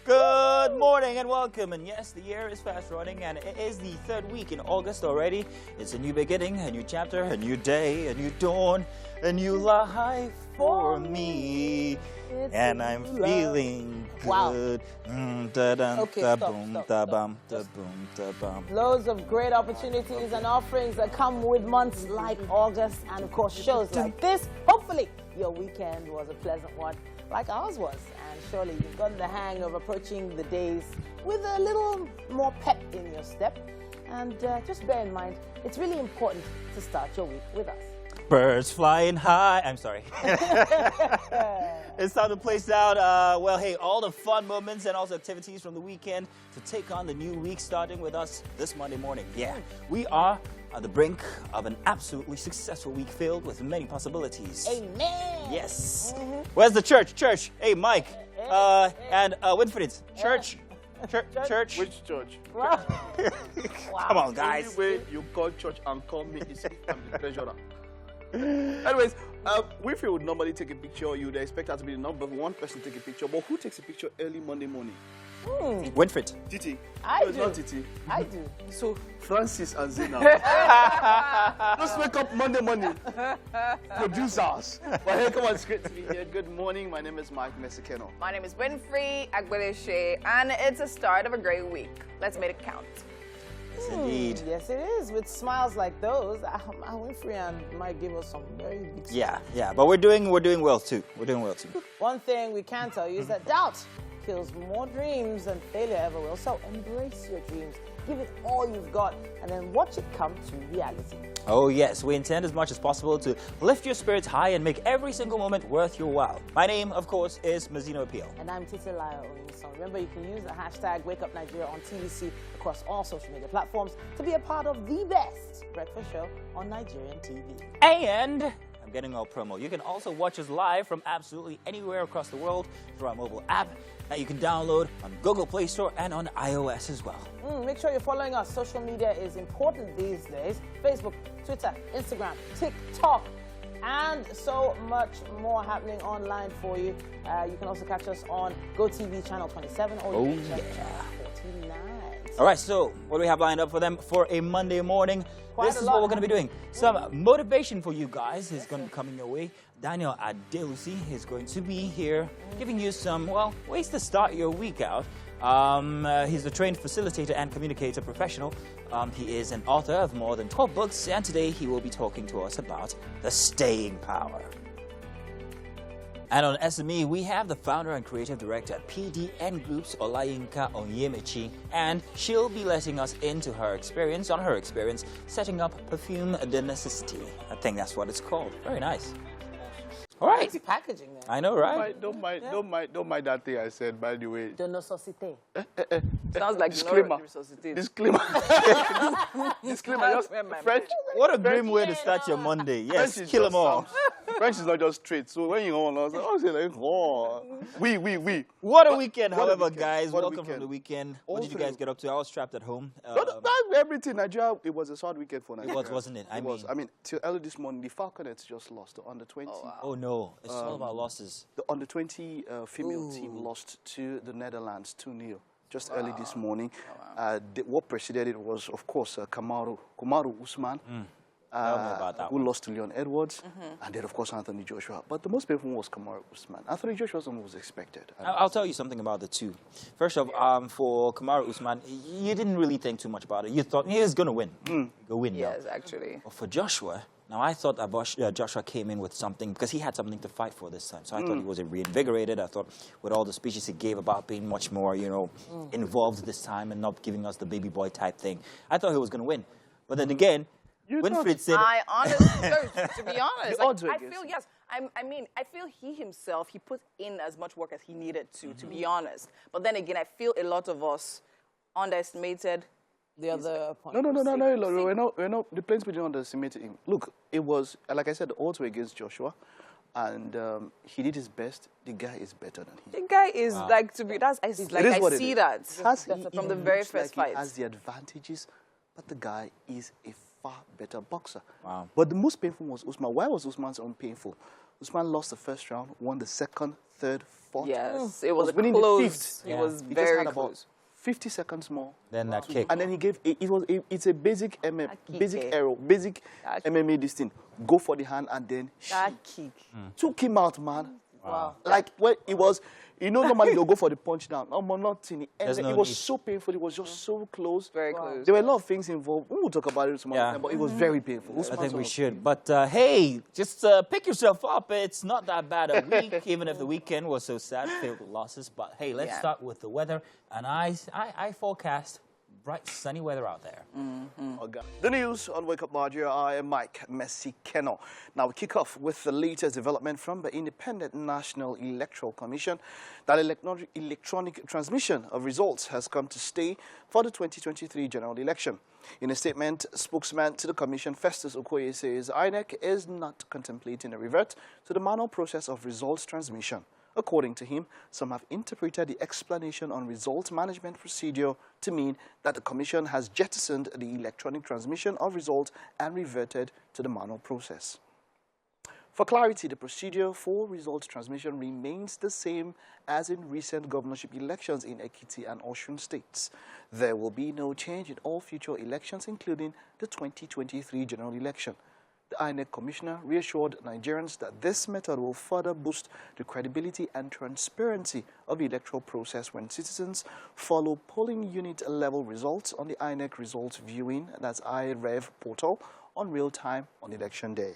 Good morning and welcome. And yes, the year is fast running and it is the third week in August already. It's a new beginning, a new chapter, a new day, a new dawn, a new life for me. And I'm feeling good. Okay, stop. Loads of great opportunities and offerings that come with months like August and of course shows like this. Hopefully your weekend was a pleasant one like ours was. And surely you've gotten the hang of approaching the days with a little more pep in your step. And just bear in mind, it's really important to start your week with us. Birds flying high. I'm sorry. It's time to place out, well, hey, all the fun moments and also activities from the weekend to take on the new week, starting with us this Monday morning. Yeah, we are at the brink of an absolutely successful week filled with many possibilities. Amen. Yes. Where's the church? Church. Hey, Mike. And Winfried. Church. Church. Which church? Wow. Come on, guys. The only way you call church and call me is if I'm the treasurer. Anyways, Winfried would normally take a picture. You'd expect her to be the number one person to take a picture. But who takes a picture early Monday morning? Winfried. Titi. I No, it's do. not Titi. I do. So, Francis and Zena. Just wake up Monday morning. Producers. But hey, come on, it's great to be here. Good morning. My name is Mike Mesikeno. My name is Winfried Agbeleshe, and it's a start of a great week. Let's make it count. Yes, indeed. Yes, it is. With smiles like those, Winfried and might give us some very big Yeah, but we're doing well too. One thing we can tell you is that doubt kills more dreams than failure ever will. So embrace your dreams, give it all you've got, and then watch it come to reality. Oh yes, we intend as much as possible to lift your spirits high and make every single moment worth your while. My name, of course, is Mazino Appeal. And I'm Titilayo Oniso. Remember, you can use the hashtag WakeUpNigeria on TVC across all social media platforms to be a part of the best breakfast show on Nigerian TV. And I'm getting all promo. You can also watch us live from absolutely anywhere across the world through our mobile app that you can download on Google Play Store and on iOS as well. Make sure you're following us. Social media is important these days. Facebook, Twitter, Instagram, TikTok, and so much more happening online for you. You can also catch us on GoTV channel 27 or you can check channel 49. All right, so what do we have lined up for them for a Monday morning? This is what we're going to be doing. Some motivation for you guys is going to be coming your way. Daniel Adelusi is going to be here giving you some, well, ways to start your week out. He's a trained facilitator and communicator professional. He is an author of more than 12 books, and today he will be talking to us about the staying power. And on SME, we have the founder and creative director at PDN Group's Olayinka Onyemechi, and she'll be letting us into her experience setting up Perfume de Necessity. I think that's what it's called. Very nice. All right. Nice packaging there. I know, right? Don't mind that thing I said, by the way. De necessité. Sounds like Disclaimer. Disclaimer. Disclaimer. Just French. What a grim way to start your Monday. Yes, French is kill just them all. French is not just straight. So when you go on, I was like, oh, we. What a weekend, What a however, weekend. guys. What a Welcome from weekend. the weekend. What did you Also- guys get up to? I was trapped at home. That's everything. Nigeria, it was a sad weekend for Nigeria. It was, wasn't it? I mean, till early this morning, the Falconets just lost the under 20. Oh, no. It's all of our losses. The under 20 female team lost to the Netherlands 2-0 just early this morning. What preceded it was, of course, Kumaru Usman, Tell me about that who lost to Leon Edwards, and then, of course, Anthony Joshua. But the most painful one was Kumaru Usman. Anthony Joshua was expected. I'll tell you something about the two. First off, for Kamaru Usman, you didn't really think too much about it. You thought he was going to win. Go win now. Yes, actually. But for Joshua, now I thought that Joshua came in with something, because he had something to fight for this time. So I thought he was reinvigorated. I thought with all the speeches he gave about being much more, involved this time and not giving us the baby boy type thing, I thought he was going to win. But then again, Winfried said... I honestly, to be honest, odds were I against feel, yes, I feel he himself, he put in as much work as he needed to be honest. But then again, I feel a lot of us underestimated The other opponent. No. We're not. The plains didn't underestimate him. Look, it was, like I said, the odds were against Joshua. And he did his best. The guy is better than him. The guy is like, to be, that's, I see that from the very first fight. He has the advantages, but the guy is a far better boxer. Wow. But the most painful was Usman. Why was Usman's own painful? Usman lost the first round, won the second, third, spot. Yes, it was winning the close. fifth. It was He just very had about close. 50 seconds more. Then that kick. And then he gave, it's a basic kick. arrow, basic MMA this thing. Go for the hand and then That kick. took him out, man. Wow. Like, when it was, normally they'll go for the punch down. No, nothing. There's no it was need. so painful. It was just so close. Very close. There were a lot of things involved. We will talk about it some other time, but it was very painful. I think we should. But hey, just pick yourself up. It's not that bad a week, even if the weekend was so sad, filled with losses. But hey, let's start with the weather. And I forecast bright, sunny weather out there. Okay. The news on Wake Up Nigeria. I am Mike Messi-Keno. Now we kick off with the latest development from the Independent National Electoral Commission that electronic transmission of results has come to stay for the 2023 general election. In a statement, spokesman to the Commission, Festus Okoye, says INEC is not contemplating a revert to the manual process of results transmission. According to him, some have interpreted the explanation on results management procedure to mean that the Commission has jettisoned the electronic transmission of results and reverted to the manual process. For clarity, the procedure for results transmission remains the same as in recent governorship elections in Ekiti and Osun states. There will be no change in all future elections, including the 2023 general election. The INEC commissioner reassured Nigerians that this method will further boost the credibility and transparency of the electoral process when citizens follow polling unit level results on the INEC results viewing, that's iRev portal, on real time on election day.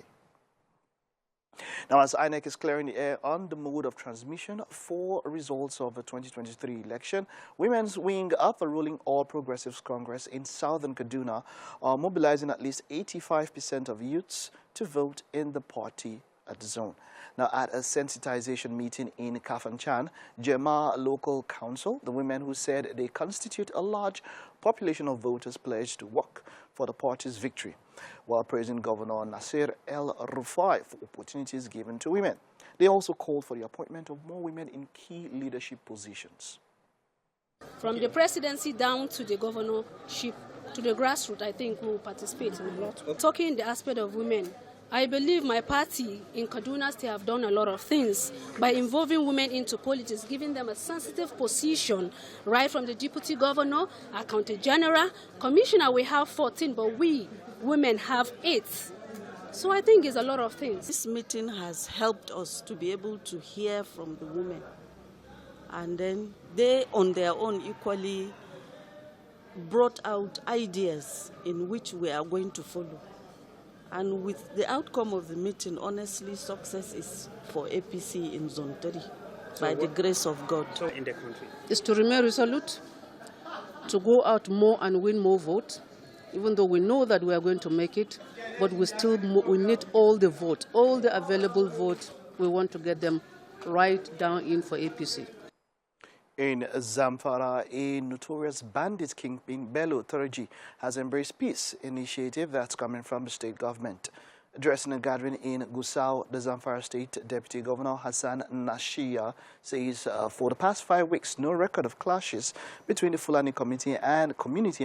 Now, as INEC is clearing the air on the mode of transmission for results of the 2023 election, Women's Wing of the ruling All Progressives Congress in southern Kaduna are mobilizing at least 85% of youths to vote in the party at the zone. Now, at a sensitization meeting in Kafanchan, Jema Local Council, the women who said they constitute a large population of voters pledged to work for the party's victory, while praising Governor Nasir El-Rufai for opportunities given to women. They also called for the appointment of more women in key leadership positions. From the presidency down to the governorship, to the grassroots, I think we will participate in a lot. Talking the aspect of women, I believe my party in Kaduna State have done a lot of things by involving women into politics, giving them a sensitive position, right from the deputy governor, our county general, commissioner. We have 14, but we women have 8. So I think it's a lot of things. This meeting has helped us to be able to hear from the women. And then they, on their own, equally brought out ideas in which we are going to follow. And with the outcome of the meeting, honestly, success is for APC in Zone 3, by the grace of God. In the country is to remain resolute, to go out more and win more votes, even though we know that we are going to make it, but we need all the votes, all the available votes. We want to get them right down in for APC. In Zamfara, a notorious bandit kingpin, Bello Turji, has embraced peace initiative that's coming from the state government. Addressing a gathering in Gusau, the Zamfara State Deputy Governor Hassan Nashia says for the past 5 weeks, no record of clashes between the Fulani community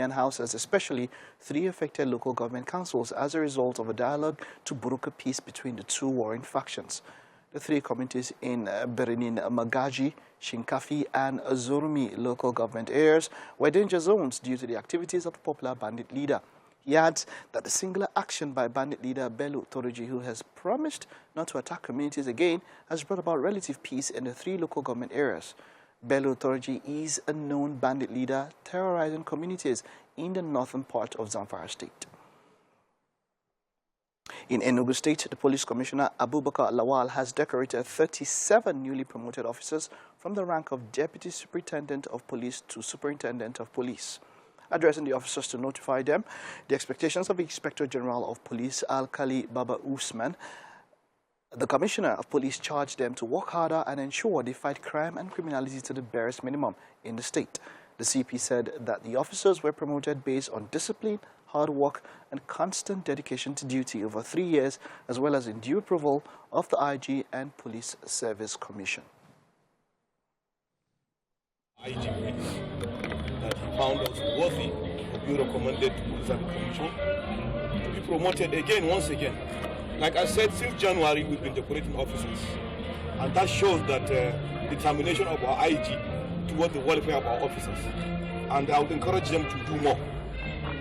and houses, especially 3 affected local government councils as a result of a dialogue to broker peace between the 2 warring factions. The 3 communities in Berenin Magaji, Shinkafi and Azurumi local government areas were danger zones due to the activities of the popular bandit leader. He adds that the singular action by bandit leader Bello Toroji, who has promised not to attack communities again, has brought about relative peace in the 3 local government areas. Bello Toroji is a known bandit leader terrorizing communities in the northern part of Zamfara State. In Enugu State, the Police Commissioner Abubakar Lawal has decorated 37 newly promoted officers from the rank of Deputy Superintendent of Police to Superintendent of Police. Addressing the officers to notify them the expectations of the Inspector General of Police Alkali Baba Usman, the Commissioner of Police charged them to work harder and ensure they fight crime and criminality to the barest minimum in the state. The CP said that the officers were promoted based on discipline, hard work, and constant dedication to duty over 3 years, as well as in due approval of the IG and Police Service Commission. IG that he found us worthy of being recommended to Police and Commission to be promoted again, once again. Like I said, since January, we've been decorating officers. And that shows that determination of our IG toward the welfare of our officers. And I would encourage them to do more.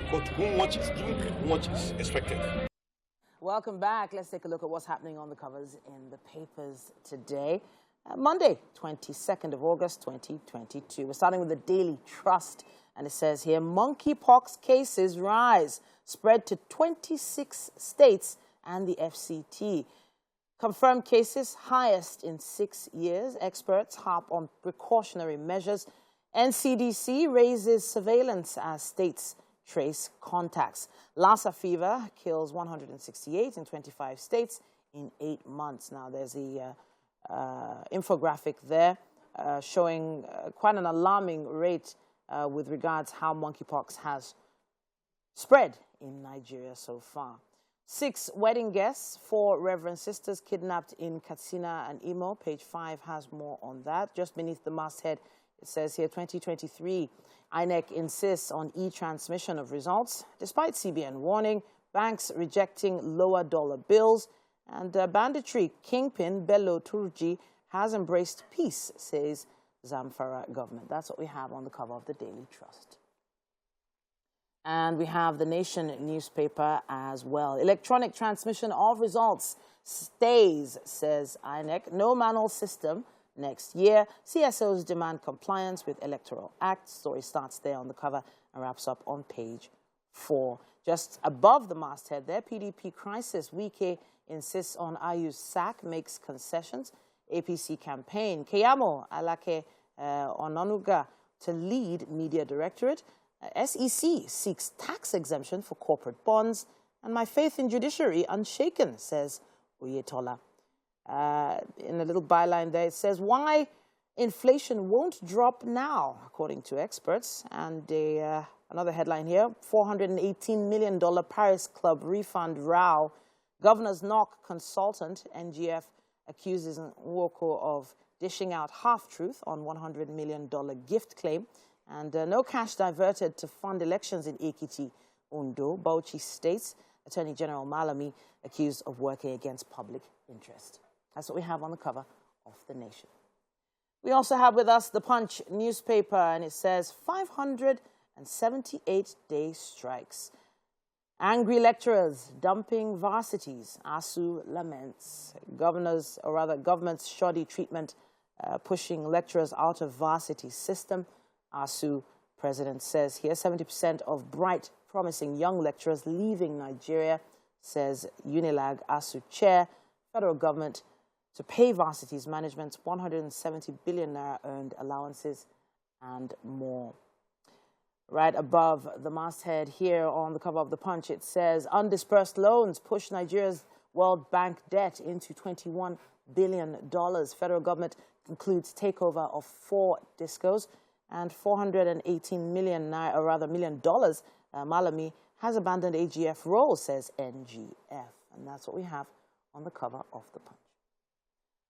Because to whom much is given, much is expected. Welcome back. Let's take a look at what's happening on the covers in the papers today. Monday, 22nd of August, 2022. We're starting with the Daily Trust. And it says here, monkeypox cases rise, spread to 26 states and the FCT. Confirmed cases highest in 6 years. Experts harp on precautionary measures. NCDC raises surveillance as states trace contacts. Lassa fever kills 168 in 25 states in 8 months. Now, there's the infographic there showing quite an alarming rate with regards how monkeypox has spread in Nigeria so far. 6 wedding guests, 4 Reverend sisters kidnapped in Katsina and Imo. Page 5 has more on that. Just beneath the masthead, it says here, 2023, INEC insists on e-transmission of results, despite CBN warning, banks rejecting lower dollar bills, and banditry kingpin Bello Turji has embraced peace, says Zamfara government. That's what we have on the cover of the Daily Trust. And we have the Nation newspaper as well. Electronic transmission of results stays, says INEC. No manual system next year. CSOs demand compliance with Electoral Act. Story starts there on the cover and wraps up on page 4. Just above the masthead there, PDP crisis. Wike insists on Ayu's sack, makes concessions. APC campaign. Keyamo Alake Onanuga to lead media directorate. SEC seeks tax exemption for corporate bonds. And my faith in judiciary unshaken, says Oyetola. In a little byline there, it says, why inflation won't drop now, according to experts. And another headline here, $418 million Paris Club refund row. Governor's knock consultant, NGF, accuses Nwoko of dishing out half-truth on $100 million gift claim. And no cash diverted to fund elections in Ekiti, Ondo, Bauchi states. Attorney General Malami accused of working against public interest. That's what we have on the cover of The Nation. We also have with us the Punch newspaper, and it says 578-day strikes. Angry lecturers dumping varsities. ASU laments. Government's shoddy treatment pushing lecturers out of varsity system. ASU president says here 70% of bright, promising young lecturers leaving Nigeria, says Unilag ASU chair. Federal government to pay varsities management 170 billion naira earned allowances and more. Right above the masthead here on the cover of the Punch, it says undispersed loans push Nigeria's World Bank debt into $21 billion. Federal government concludes takeover of 4 discos. And $418 million. Malami has abandoned AGF role, says NGF. And that's what we have on the cover of the Punch.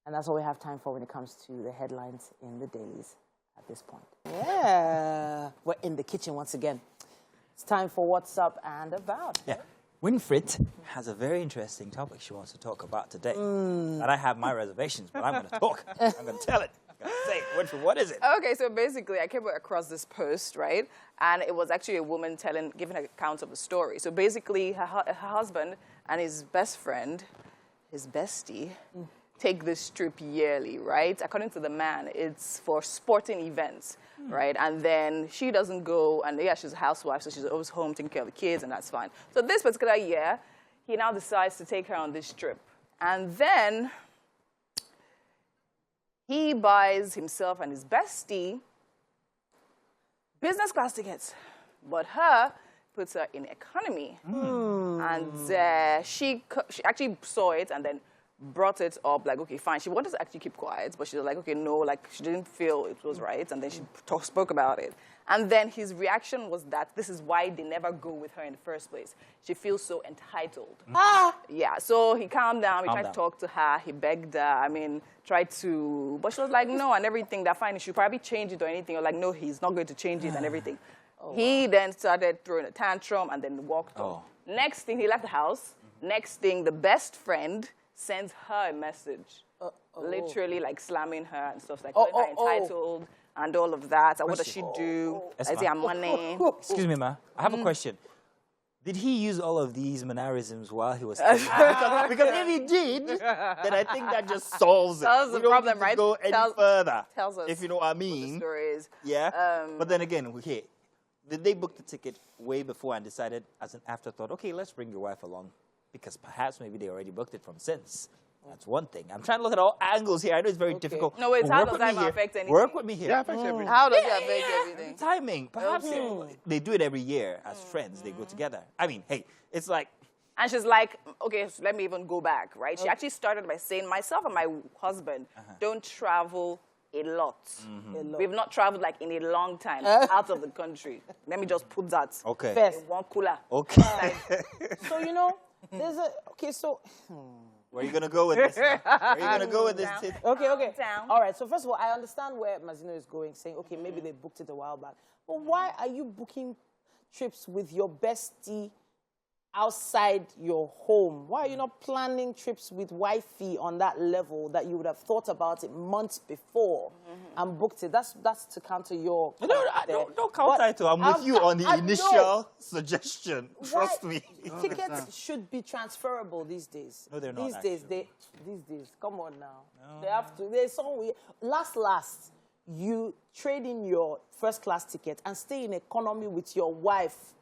And that's all we have time for when it comes to the headlines in the dailies at this point. Yeah, we're in the kitchen once again. It's time for What's Up and About. Yeah. Winfred has a very interesting topic she wants to talk about today. And I have my reservations, but I'm going to talk. I'm going to tell it. Say, Winfred, what is it? Okay, so basically, I came across this post, right? And it was actually a woman giving an account of the story. So basically, her husband and his best friend, his bestie, take this trip yearly, right? According to the man, it's for sporting events, right? And then she doesn't go, and yeah, she's a housewife, so she's always home taking care of the kids, and that's fine. So this particular year, he now decides to take her on this trip. And then he buys himself and his bestie business class tickets, but her puts her in economy. And she actually saw it and then brought it up, like, okay, fine. She wanted to actually keep quiet, but she was like, okay, no, like, she didn't feel it was right, and then she spoke about it. And then his reaction was that this is why they never go with her in the first place. She feels so entitled. Yeah, so he calmed down, he tried to talk to her, he begged her, tried to, but she was like, no, and everything, they're fine, she should probably change it or anything. Or like, no, he's not going to change it and everything. He then started throwing a tantrum and then walked off. Next thing, he left the house. Next thing, the best friend sends her a message literally like slamming her and stuff like calling her entitled and all of that. And what does she do? Is it her money? Excuse me, ma. I have a question. Did he use all of these mannerisms while he was because if he did, then I think that just solves it. Solves the problem, right? Go any further. Tells us if you know what I mean. What the story is. Yeah. But then again, okay, did they book the ticket way before and decided as an afterthought, okay, let's bring your wife along? Because perhaps maybe they already booked it from since. That's one thing. I'm trying to look at all angles here. I know it's very difficult. No, it's how does that affect anything? Work with me here. Yeah, affects everything. How does it affect everything? Timing. Perhaps they do it every year as friends. They go together. I mean, hey, it's like... And she's like, okay, so let me even go back, right? She actually started by saying, myself and my husband don't travel a lot. We've not traveled like in a long time out of the country. Let me just put that okay. in one cooler. Okay. So, you know, there's a... Okay, so... Where are you going to go with this? Where are you going to go with this? Okay. All right, so first of all, I understand where Mazino is going, saying, okay, maybe they booked it a while back. But why are you booking trips with your bestie outside your home? Why are you not planning trips with wifey on that level that you would have thought about it months before and booked it? That's to counter your... Don't counter it. I'm with you on the initial suggestion. Trust me. Tickets should be transferable these days. No, they're not. These days, come on now. No. They have to. There's some way. Last, you trade in your first class ticket and stay in economy with your wife.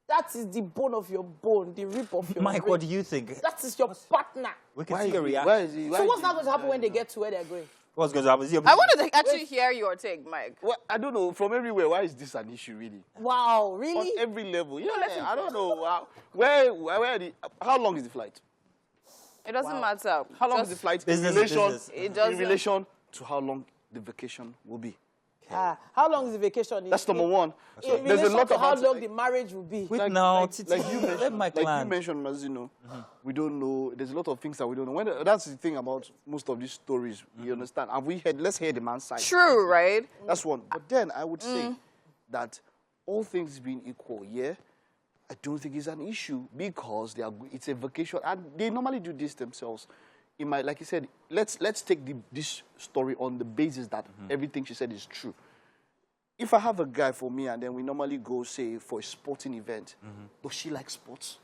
That is the bone of your bone, the rib of your Mike, rib. what do you think? That is your partner. We can see your reaction. So what's not going to happen when they get to where they're going? What's going to happen? I wanted to actually hear your take, Mike. Well, I don't know. From everywhere, why is this an issue, really? Wow, really? On every level. Yeah, I don't know. How long is the flight? It doesn't matter. How long is the flight business. in relation to how long the vacation will be? How long is the vacation? That's number one. In relation to how long the marriage will be. Like you mentioned, Mazino, we don't know. There's a lot of things that we don't know. That's the thing about most of these stories. You understand? And let's hear the man's side. True, right? That's one. But then I would say that all things being equal, I don't think it's an issue because it's a vacation, and they normally do this themselves. Like you said, let's take this story on the basis that everything she said is true. If I have a guy for me and then we normally go, say, for a sporting event, does she like sports?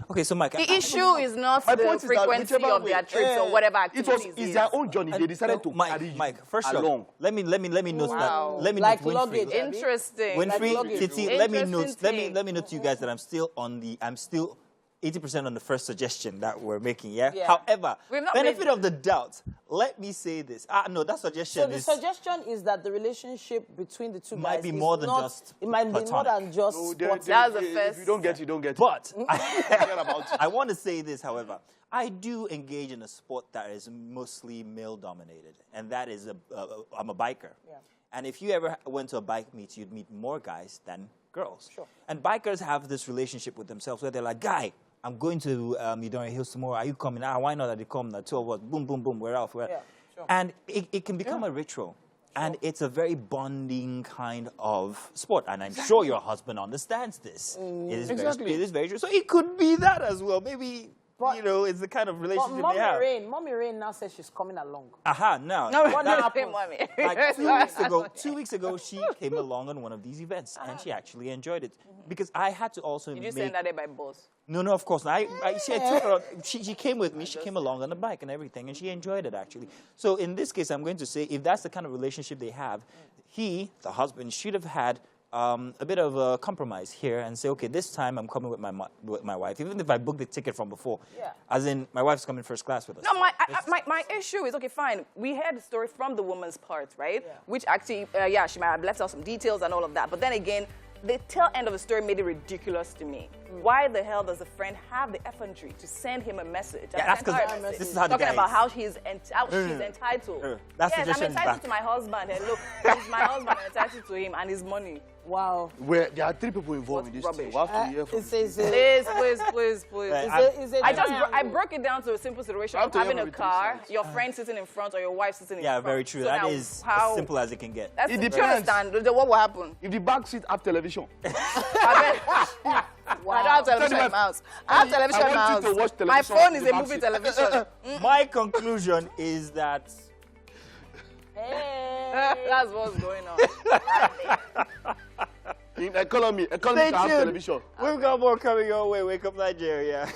Okay, so Mike... The issue is not the frequency of their trips or whatever activities it's their own journey. They decided to carry you Mike, first along. Off, let me note that. Let me like note luggage. Interesting. Winfrey, Titi, let me note to you guys that I'm still 80% on the first suggestion that we're making, yeah? However, benefit of the doubt, let me say this. No, that suggestion is... So the suggestion is that the relationship between the two guys might be more than just It might be more than just That's the first... If you don't get it, you don't get it. But forget about it. I want to say this, however. I do engage in a sport that is mostly male-dominated, and that is I'm a biker. Yeah. And if you ever went to a bike meet, you'd meet more guys than girls. Sure. And bikers have this relationship with themselves where they're like, guy, I'm going to Nigerian Hills tomorrow. Are you coming? Why not that you come? The two of us, boom, boom, boom, we're off. Yeah, sure. And it can become a ritual. Sure. And it's a very bonding kind of sport. And I'm sure your husband understands this. It is very true. So it could be that as well. Maybe, it's the kind of relationship they have. Mommy Rain now says she's coming along. No. What happened? Mommy. Like 2 weeks ago, she came along on one of these events, and she actually enjoyed it. Because I had to also Did you send that day by bus? No, of course not. She came with me. She came along on the bike and everything, and she enjoyed it, actually. So in this case, I'm going to say, if that's the kind of relationship they have, the husband, should have had a bit of a compromise here and say, okay, this time I'm coming with my wife, even if I booked the ticket from before. Yeah. As in, my wife's coming first class with us. No, my issue is, okay, fine. We heard the story from the woman's part, right? Yeah. Which actually, she might have left out some details and all of that. But then again, the tail end of the story made it ridiculous to me. Why the hell does the friend have the effrontery to send him a message? Yeah, that's because this is how the guy talking about how she's entitled. Yes, I'm entitled to my husband. And look, he's my husband. I'm entitled to him and his money. Wow. There are 3 people involved in this thing. We'll have to hear from Please. I broke it down to a simple situation of having a car, your friend sitting in front or your wife sitting in front. Yeah, very true. So that is as simple as it can get. It depends. What will happen? If the back seat have television. I don't have television in my house. I have television in my house. My phone is a movie television. My conclusion is that Hey. That's what's going on. In economy Stay can have tuned. television. We've got more coming your way. Wake Up Nigeria.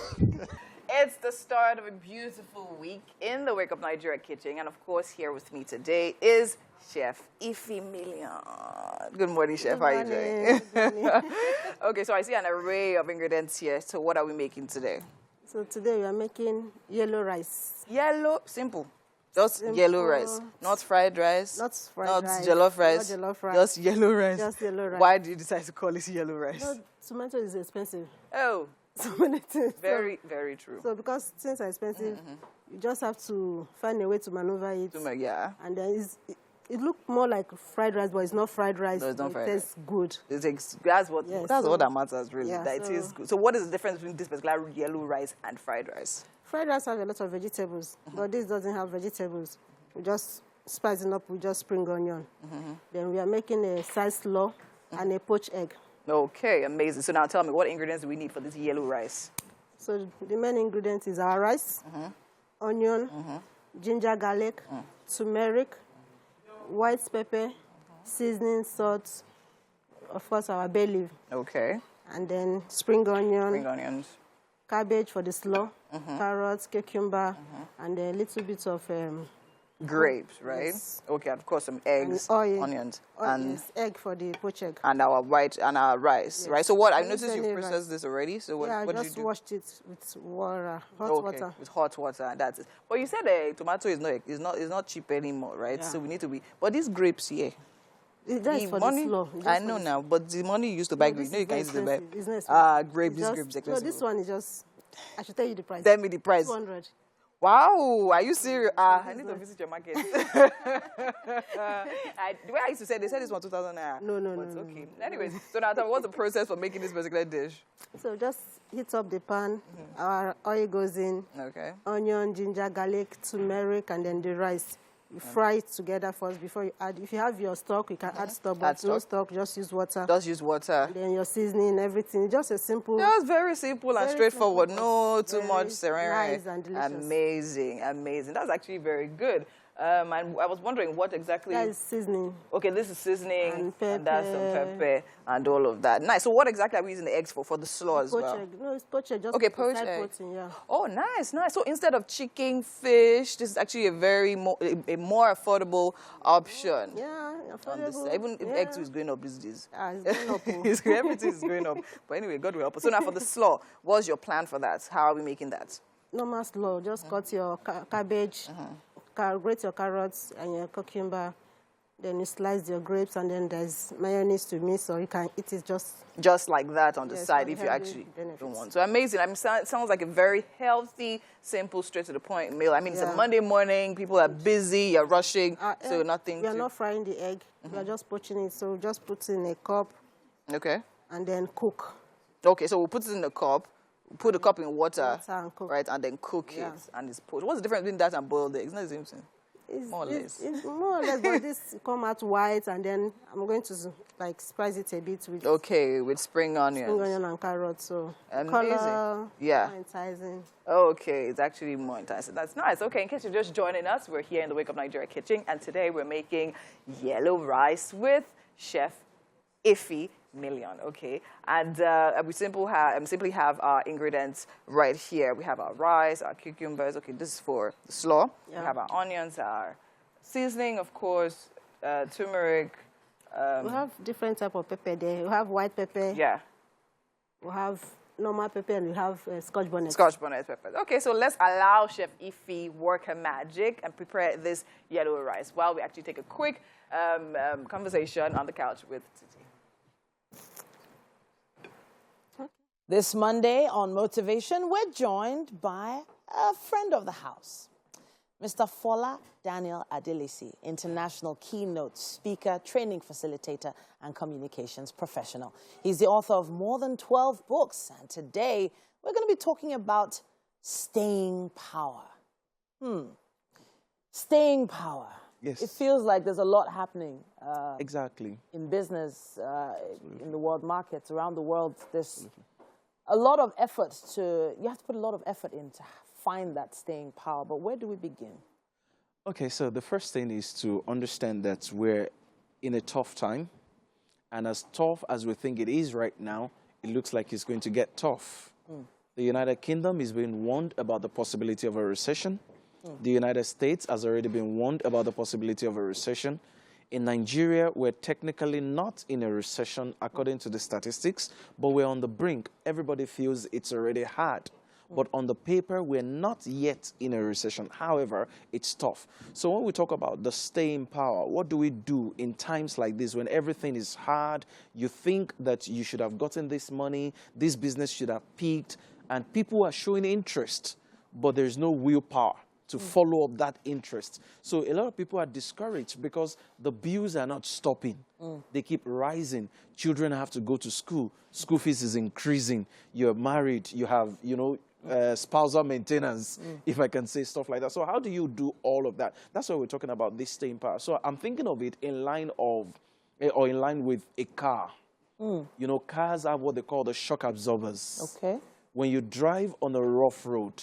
It's the start of a beautiful week in the Wake Up Nigeria kitchen. And of course, here with me today is Chef Ife Million. Good morning, Chef. How are you doing? Okay, so I see an array of ingredients here. So what are we making today? So today we are making yellow rice. Yellow, simple. Just yellow rice. Not fried rice. Not fried not rice. Jollof rice. Not jollof rice. Just yellow rice. Just yellow rice. Why did you decide to call it yellow rice? No, tomato is expensive. Oh, So many things. very, very true. So because things are expensive, you just have to find a way to maneuver it. Yeah. And then it looked more like fried rice, but it's not fried rice. No, it's not fried It tastes good. That's what Yes, that's so- what that matters really. yeah, that it so- is good. So what is the difference between this particular yellow rice and fried rice? Fried rice has a lot of vegetables, but this doesn't have vegetables. We just spice it up with just spring onion. Then we are making a sliced slaw and a poached egg. Okay, amazing. So now tell me, what ingredients do we need for this yellow rice? So the main ingredient is our rice, onion, ginger, garlic, turmeric, white pepper, seasoning, salt, of course our bay leaf, Okay, and then spring onion, spring onions. cabbage for the slaw, carrots, cucumber, and a little bit of Grapes, right? Yes. Okay, and of course some eggs, oil, onions, yes, egg for the poached egg. and our rice, right? So what I Use noticed you any processed rice. this already. So what, Yeah, I what did just you do? washed it with water, hot Okay, water. with hot water. That's it. But you said tomato is not cheap anymore, right? Yeah. So we need to be. But these grapes here, That's the for money, the slaw. Just I for know the- now, but the money you used to buy No, grapes, this you know you is can use very to buy. expensive. It's not expensive. Grape, It's this just- grape is No, expensive. this one is just, I should tell you the price. Tell me the price. 200. Wow, are you serious? I need to visit your market. The way I used to say, they said this one 2,000 naira. No, no, But no, no, okay. Anyways, so now tell me, what's the process for making this particular dish? So just heat up the pan. Our oil goes in. Okay. Onion, ginger, garlic, turmeric, and then the rice. You fry it together first before you add. If you have your stock, you can add stock, but Add no stock. stock, just use water. Just use water. Then your seasoning, everything. Just a simple. Just very simple and Very straightforward. simple, No but too very much nice serene. and delicious. Amazing, amazing. That's actually very good. And I was wondering what exactly. That is seasoning. Okay, this is seasoning, And that's some pepper. pepper, and all of that. Nice. So what exactly are we using the eggs for? For the slaw as Poached well? egg. No, it's poached egg. Just Okay, for poached side egg. protein, yeah. Oh, nice, nice. So instead of chicken, fish, this is actually a more affordable option. Yeah, On this, affordable. even if yeah. egg too is going up these days. It's going up. oh. Everything is going up. But anyway, God will help us. So now for the slaw, what's your plan for that? How are we making that? Normal slaw. Just cut your cabbage, grate your carrots and your cucumber. Then you slice your grapes, and then there's mayonnaise to mix, or you can eat it Just like that on the Yes, side for if you healthy actually benefits. don't want. So amazing. I mean, it sounds like a very healthy, simple, straight to the point meal. I mean, it's a Yeah. Monday morning. People are busy. You're rushing. So nothing. We are not frying the egg. We are just poaching it. So just put in a cup Okay. and then cook. Okay. So we'll put it in the cup. We'll put the cup in water, Water and cook. right, and then cook Yeah. it, and it's poached. What's the difference between that and boiled eggs? It's not the same thing. It's, More or it's, less. it's more or less, but this come out white, and then I'm going to like spice it a bit with Okay, with spring onions. spring onion and carrots. So Amazing. color, Yeah. more enticing. Okay, it's actually more enticing. That's nice. Okay, in case you're just joining us, we're here in the Wake Up Nigeria kitchen, and today we're making yellow rice with Chef Ife Million. Okay, and we simply have our ingredients right here. We have our rice, our cucumbers. Okay, this is for the slaw. Yeah. We have our onions, our seasoning, of course, turmeric. We have different type of pepper there. We have white pepper. Yeah. We have normal pepper, and we have Scotch bonnet. Scotch bonnet peppers. Okay, so let's allow Chef Ife work her magic and prepare this yellow rice while we actually take a quick conversation on the couch with Titi. This Monday on Motivation, we're joined by a friend of the house, Mr. Fola Daniel Adelisi, international keynote speaker, training facilitator, and communications professional. He's the author of more than 12 books, and today we're going to be talking about staying power. Staying power. Yes. It feels like there's a lot happening Exactly. in business, in the world markets, around the world. There's a lot of effort you have to put a lot of effort in to find that staying power. But where do we begin? Okay, so the first thing is to understand that we're in a tough time. And as tough as we think it is right now, it looks like it's going to get tough. The United Kingdom is being warned about the possibility of a recession. The United States has already been warned about the possibility of a recession. In Nigeria, we're technically not in a recession according to the statistics, but we're on the brink. Everybody feels it's already hard. But on the paper, we're not yet in a recession. However, it's tough. So when we talk about the staying power, what do we do in times like this when everything is hard? You think that you should have gotten this money, this business should have peaked, and people are showing interest, but there's no willpower to follow up that interest. So a lot of people are discouraged because the bills are not stopping. They keep rising. Children have to go to school. School fees is increasing. You're married. You have, spousal maintenance, if I can say stuff like that. So how do you do all of that? That's why we're talking about this staying power. So I'm thinking of it in line with a car. Cars have what they call the shock absorbers. Okay. When you drive on a rough road,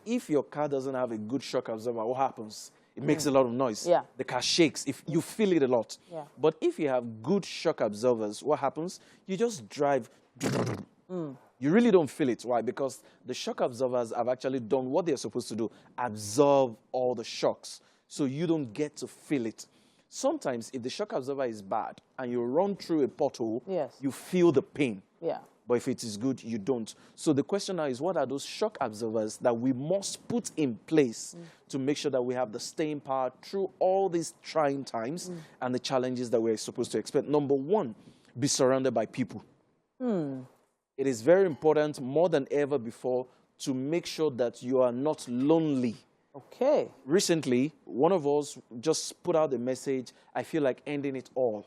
if your car doesn't have a good shock absorber, what happens? It makes a lot of noise. Yeah. The car shakes. If you feel it a lot. Yeah. But if you have good shock absorbers, what happens? You just drive. You really don't feel it. Why? Because the shock absorbers have actually done what they're supposed to do, absorb all the shocks. So you don't get to feel it. Sometimes if the shock absorber is bad and you run through a pothole, you feel the pain. Yeah. But if it is good, you don't. So the question now is, what are those shock absorbers that we must put in place to make sure that we have the staying power through all these trying times and the challenges that we're supposed to expect? Number one, be surrounded by people. It is very important, more than ever before, to make sure that you are not lonely. Okay. Recently, one of us just put out the message, I feel like ending it all.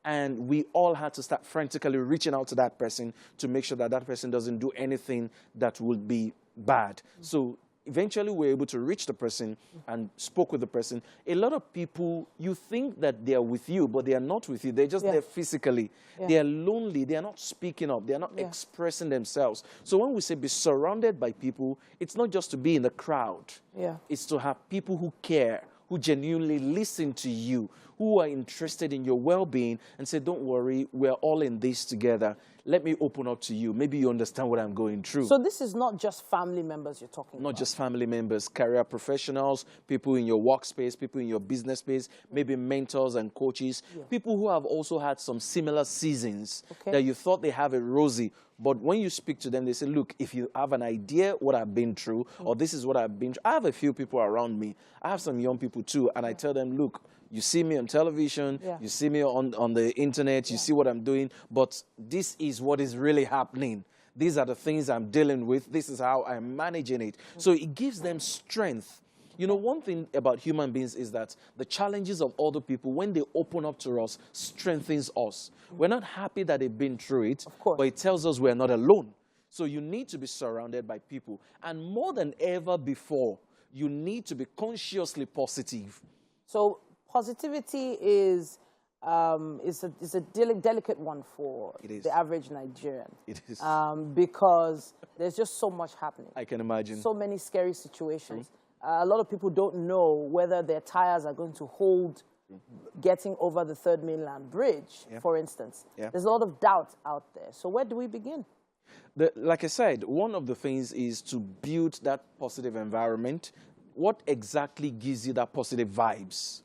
And we all had to start frantically reaching out to that person to make sure that that person doesn't do anything that would be bad. So eventually we were able to reach the person and spoke with the person. A lot of people, you think that they are with you, but they are not with you. They're just there physically. They are lonely. They are not speaking up. They are not expressing themselves. So when we say be surrounded by people, it's not just to be in the crowd. It's to have people who care, who genuinely listen to you, who are interested in your well-being and say, don't worry, we're all in this together. Let me open up to you. Maybe you understand what I'm going through. So this is not just family members you're talking about? Not just family members, career professionals, people in your workspace, people in your business space, maybe mentors and coaches, people who have also had some similar seasons that you thought they have a rosy. But when you speak to them, they say, look, if you have an idea what I've been through, or this is what I've been through. I have a few people around me. I have some young people too, and I tell them, look, you see me on television, you see me on the internet, you see what I'm doing, but this is what is really happening. These are the things I'm dealing with. This is how I'm managing it. So it gives them strength. You know, one thing about human beings is that the challenges of other people, when they open up to us, strengthens us. We're not happy that they've been through it, but it tells us we're not alone. So you need to be surrounded by people. And more than ever before, you need to be consciously positive. So positivity is a delicate one for the average Nigerian. It is. Because there's just so much happening. I can imagine. So many scary situations. A lot of people don't know whether their tires are going to hold getting over the Third Mainland Bridge, for instance. There's a lot of doubt out there. So where do we begin? Like I said, one of the things is to build that positive environment. What exactly gives you that positive vibes?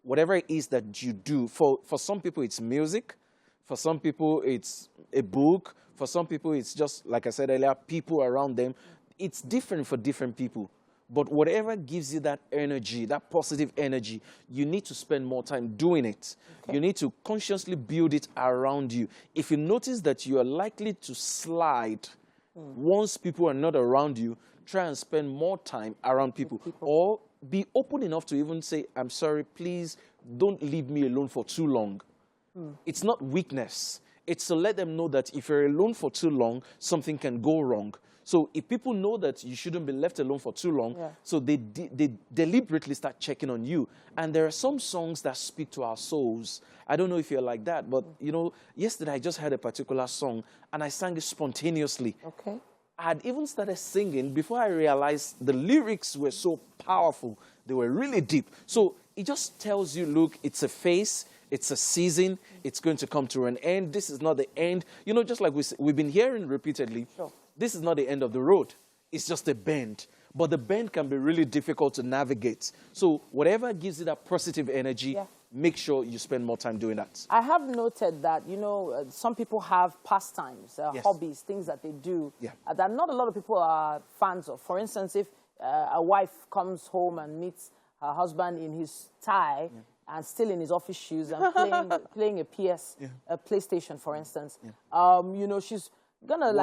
Whatever it is that you do, for some people it's music, for some people it's a book, for some people it's just, like I said earlier, people around them. It's different for different people. But whatever gives you that energy, that positive energy, you need to spend more time doing it. You need to consciously build it around you. If you notice that you are likely to slide once people are not around you, try and spend more time around people. Or be open enough to even say, I'm sorry, please don't leave me alone for too long. It's not weakness. It's to let them know that if you're alone for too long, something can go wrong. So if people know that you shouldn't be left alone for too long, so they deliberately start checking on you. And there are some songs that speak to our souls. I don't know if you're like that, but, you know, yesterday I just heard a particular song, and I sang it spontaneously. I had even started singing before I realized the lyrics were so powerful. They were really deep. So it just tells you, look, it's a phase, it's a season, it's going to come to an end. This is not the end. You know, just like we've been hearing repeatedly, this is not the end of the road. It's just a bend. But the bend can be really difficult to navigate. So whatever gives you that positive energy, make sure you spend more time doing that. I have noted that, you know, some people have pastimes, hobbies, things that they do that not a lot of people are fans of. For instance, if a wife comes home and meets her husband in his tie and still in his office shoes and playing a PlayStation, for instance, you know, she's gonna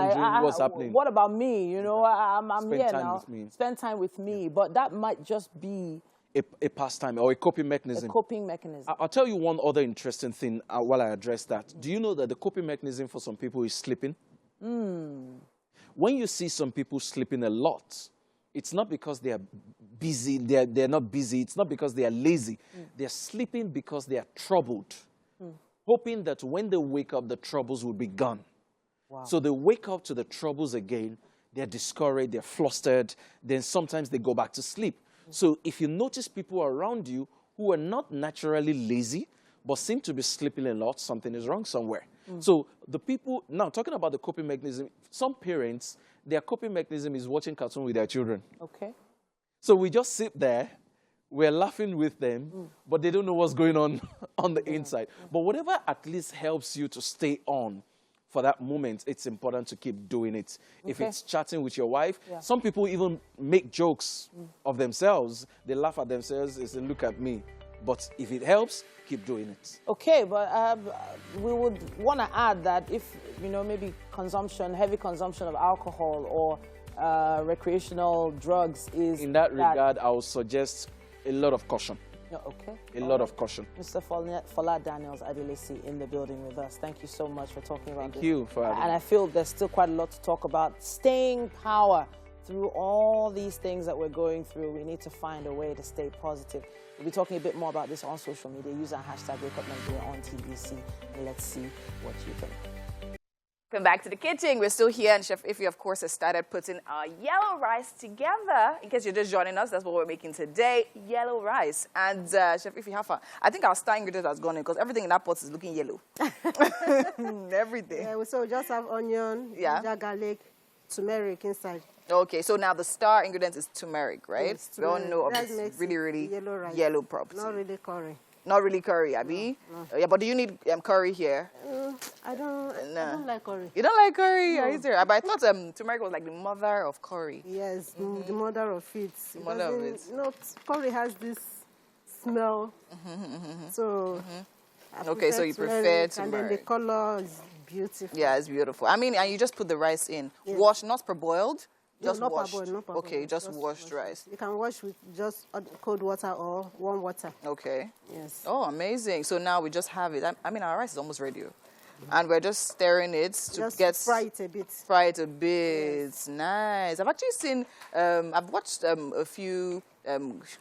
what's happening. What about me? You know, I'm Spend here time now. with me. Spend time with me. But that might just be a pastime or a coping mechanism. A coping mechanism. I'll tell you one other interesting thing while I address that. Do you know that the coping mechanism for some people is sleeping? When you see some people sleeping a lot, it's not because they are busy, they're not busy. It's not because they are lazy. They're sleeping because they are troubled, hoping that when they wake up, the troubles will be gone. Wow. So they wake up to the troubles again. They're discouraged, they're flustered. Then sometimes they go back to sleep. So if you notice people around you who are not naturally lazy, but seem to be sleeping a lot, something is wrong somewhere. So the people, now talking about the coping mechanism, some parents, their coping mechanism is watching cartoon with their children. Okay. So we just sit there, we're laughing with them, but they don't know what's going on the inside. But whatever at least helps you to stay on for that moment, it's important to keep doing it. If it's chatting with your wife, some people even make jokes of themselves. They laugh at themselves and say, look at me. But if it helps, keep doing it. Okay, but we would want to add that if, you know, maybe heavy consumption of alcohol or recreational drugs is... In that regard, I would suggest a lot of caution. Okay. A lot of caution. Mr. Fola Daniels Adelesi in the building with us. Thank you so much for talking about this. Thank you for having me. And I feel there's still quite a lot to talk about. Staying power through all these things that we're going through. We need to find a way to stay positive. We'll be talking a bit more about this on social media. Use our hashtag #WakeUpNigeria on TBC, and let's see what you think. Welcome back to the kitchen. We're still here, and Chef Ify, of course, has started putting our yellow rice together. In case you're just joining us, that's what we're making today, yellow rice. And Chef Ify, how far? I think our star ingredient has gone in because everything in that pot is looking yellow. Everything. Yeah, so we just have onion, ginger, garlic, turmeric inside. Okay, so now the star ingredient is turmeric, right? Yes, we all know of that its makes really, really yellow rice. yellow property. Not really curry. Not really curry, Abby? No. Yeah, but do you need curry here? I don't like curry. You don't like curry? No. Either. But I thought turmeric was like the mother of curry. Yes, the mother of it. The mother of it. You know, curry has this smell. So, okay, so you prefer turmeric. And then the color is beautiful. Yeah, it's beautiful. I mean, and you just put the rice in. Yes. Wash, not per-boiled? Just no, washed. No parboiled. Okay, just washed rice. You can wash with just cold water or warm water. Okay. Yes. Oh, amazing. So now we just have it. I mean, our rice is almost ready. And we're just stirring it to just fry it a bit. Fry it a bit. Yes. Nice. I've actually seen, I've watched a few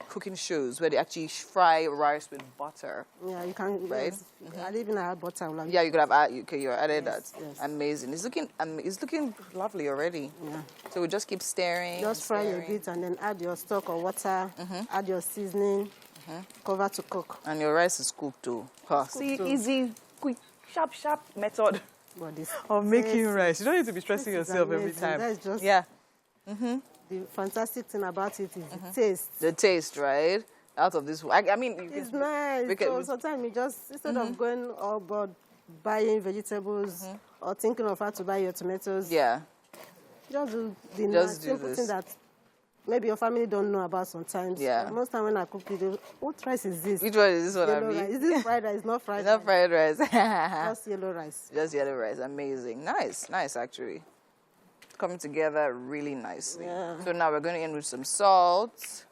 cooking shows where they actually fry rice with butter. Yeah, you can. Right? Yes. I even add butter. Like yeah, you could have you added yes, that. Yes. Amazing. It's looking lovely already. Yeah. So we just keep stirring. Just fry a bit and then add your stock or water. Add your seasoning. Cover to cook. And your rice is cooked too. See, easy, quick, sharp method of making rice. You don't need to be stressing yourself every time. That's just the fantastic thing about it is the taste. The taste, right? Out of this, I mean, it's nice. So sometimes you just instead of going all about buying vegetables or thinking of how to buy your tomatoes, just do the simple thing that maybe your family don't know about sometimes. Yeah. But most time when I cook it, what rice is this? Which one is this one? Is this fried rice? Not fried rice. Not fried rice. Just yellow rice. Just yellow rice. Amazing. Nice actually. Coming together really nicely. Yeah. So now we're going to end with some salt.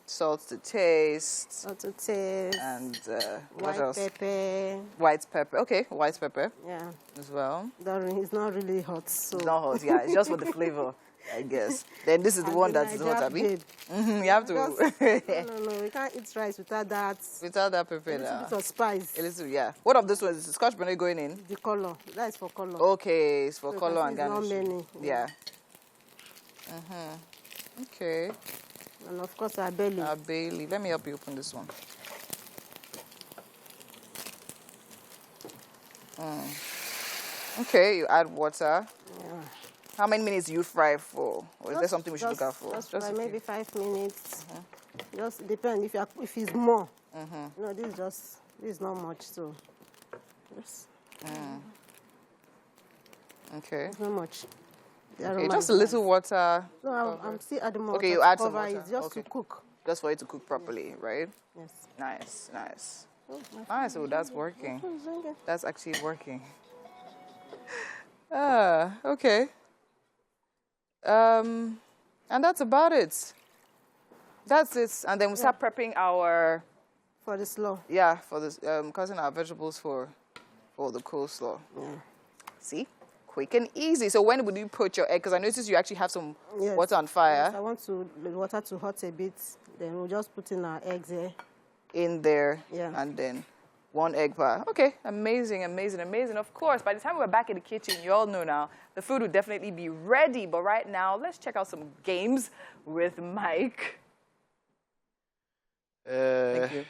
Salt to taste. Salt to taste. And what else? White pepper. White pepper. Okay, white pepper. Yeah. As well. It's not really hot. So. It's not hot, yeah. It's just for the flavor. I guess. Then this is the one that's hot, Abi. You have to. No, we can't eat rice without that. Without that pepper. A little bit of spice. A little, yeah. What of this one? Is the scotch bonnet going in? The color. That is for color. Okay, it's for So color and not garnish. many. Yeah. Okay. And of course, our belly. Our bay leaf. Let me help you open this one. Okay, you add water. Yeah. How many minutes do you fry for? Or is there something we should look out for? Just fry maybe 5 minutes. Just depend if it's more. No, this is not much, so just okay. it's not much. Okay, just a little water. No, I'm still adding more. Okay, you add some cover water. it just to cook. Just for it to cook properly, right? Yes. Nice, nice. Nice, so that's working. That's actually working. Okay. And that's about it. That's it. And then we start prepping our... For the slaw. Yeah, for this, cutting our vegetables for the coleslaw. Yeah. See? Quick and easy. So when would you put your egg? Because I noticed you actually have some water on fire. Yes, I want the water to hot a bit. Then we'll just put in our eggs there. In there. Yeah. And then 1 egg per. Okay, amazing, amazing, amazing. Of course, by the time we're back in the kitchen, you all know now, the food will definitely be ready. But right now, let's check out some games with Mike. Thank you.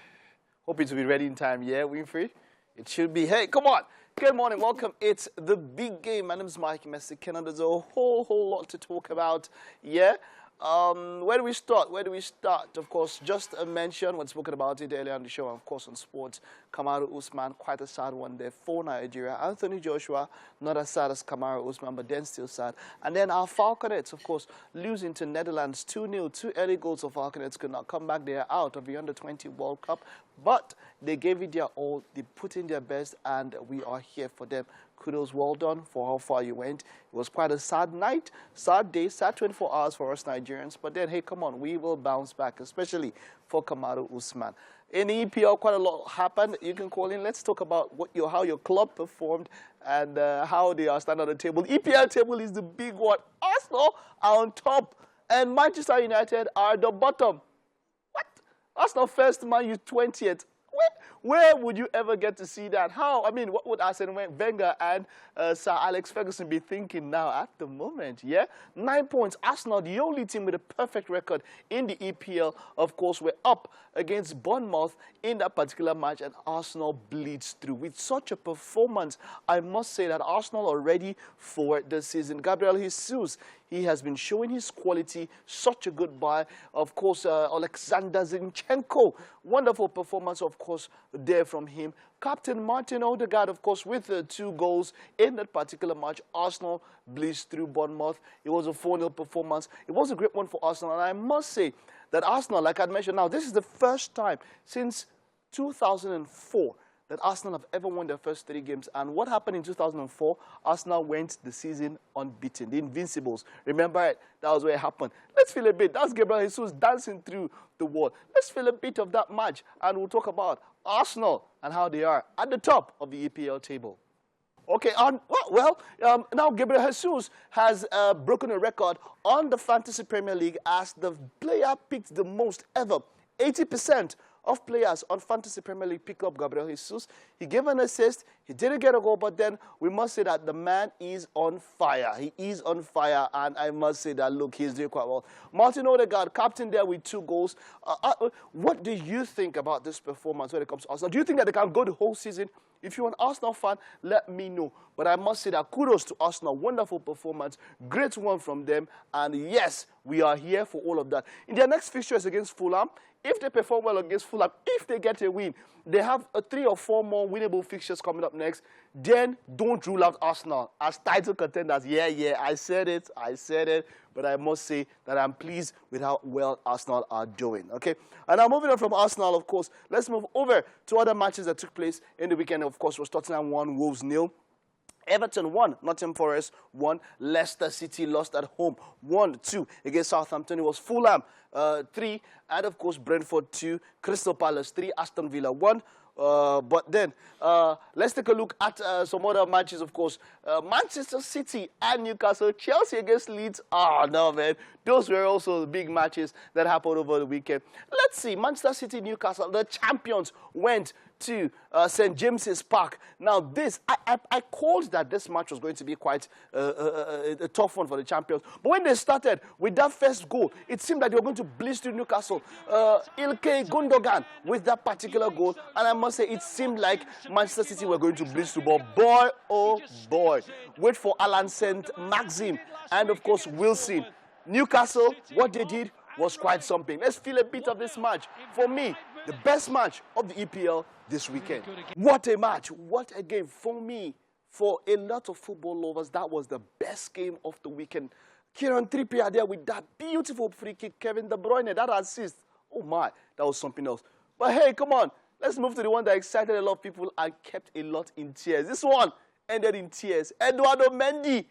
Hoping to be ready in time, yeah, Winfrey? It should be. Hey, come on. Good morning, welcome. It's the big game. My name is Mike Messi-Kenna. There's a whole lot to talk about, yeah? Where do we start? Where do we start? Of course, just a mention, we've spoken about it earlier on the show, of course, on sports. Kamaru Usman, quite a sad one there for Nigeria. Anthony Joshua, not as sad as Kamaru Usman, but then still sad. And then our Falconets, of course, losing to Netherlands 2-0. 2 early goals of Falconets could not come back. They are out of the Under-20 World Cup. But they gave it their all. They put in their best, and we are here for them. Kudos, well done for how far you went. It was quite a sad night, sad day, sad 24 hours for us Nigerians. But then, hey, come on, we will bounce back, especially for Kamaru Usman. In the EPL, quite a lot happened. You can call in. Let's talk about how your club performed and how they are standing on the table. The EPL table is the big one. Arsenal are on top, and Manchester United are at the bottom. What? Arsenal first, Man U 20th. Where would you ever get to see that? How? I mean, what would Arsene Wenger and Sir Alex Ferguson be thinking now at the moment, yeah? 9 points. Arsenal, the only team with a perfect record in the EPL. Of course, we're up against Bournemouth in that particular match, and Arsenal bleeds through. With such a performance, I must say that Arsenal are ready for the season. Gabriel Jesus, he has been showing his quality, such a good buy. Of course, Alexander Zinchenko, wonderful performance, of course, there from him. Captain Martin Odegaard, of course, with 2 goals in that particular match. Arsenal bleeds through Bournemouth. It was a 4-0 performance. It was a great one for Arsenal, and I must say that Arsenal, like I mentioned now, this is the first time since 2004 that Arsenal have ever won their first 3 games. And what happened in 2004? Arsenal went the season unbeaten. The Invincibles. Remember it? That was where it happened. Let's feel a bit. That's Gabriel Jesus dancing through the wall. Let's feel a bit of that match, and we'll talk about Arsenal and how they are at the top of the EPL table. Okay, now Gabriel Jesus has broken a record on the Fantasy Premier League as the player picked the most ever. 80% of players on Fantasy Premier League pick up Gabriel Jesus. He gave an assist. He didn't get a goal, but then we must say that the man is on fire. He is on fire, and I must say that, look, he's doing quite well. Martin Odegaard, captain there with 2 goals. What do you think about this performance when it comes to Arsenal? Do you think that they can go the whole season? If you're an Arsenal fan, let me know. But I must say that kudos to Arsenal. Wonderful performance. Great one from them. And yes, we are here for all of that. In their next fixtures against Fulham, if they perform well against Fulham, if they get a win, they have 3 or 4 more winnable fixtures coming up next. Then don't rule out Arsenal as title contenders. Yeah, I said it. But I must say that I'm pleased with how well Arsenal are doing. Okay, and now moving on from Arsenal, of course, let's move over to other matches that took place in the weekend. Of course, was Tottenham 1, Wolves 0. Everton 1, Nottingham Forest 1, Leicester City lost at home 1-2 against Southampton. It was Fulham 3, and of course Brentford 2, Crystal Palace 3, Aston Villa 1. But then, let's take a look at some other matches, of course. Manchester City and Newcastle, Chelsea against Leeds. Oh, no, man. Those were also the big matches that happened over the weekend. Let's see. Manchester City, Newcastle, the champions went to St. James's Park. Now, I called that this match was going to be quite a tough one for the champions. But when they started with that first goal, it seemed like they were going to blister Newcastle. Ilkay Gundogan with that particular goal. And I must say, it seemed like Manchester City were going to blister. But boy, oh boy, wait for Alan St. Maxim and, of course, Wilson. Newcastle, what they did was quite something. Let's feel a bit of this match. For me, the best match of the EPL this weekend. What a match. What a game. For me, for a lot of football lovers, that was the best game of the weekend. Kieran Trippier there with that beautiful free kick. Kevin De Bruyne, that assist. Oh my, that was something else. But hey, come on. Let's move to the one that excited a lot of people and kept a lot in tears. This one ended in tears. Eduardo Mendy.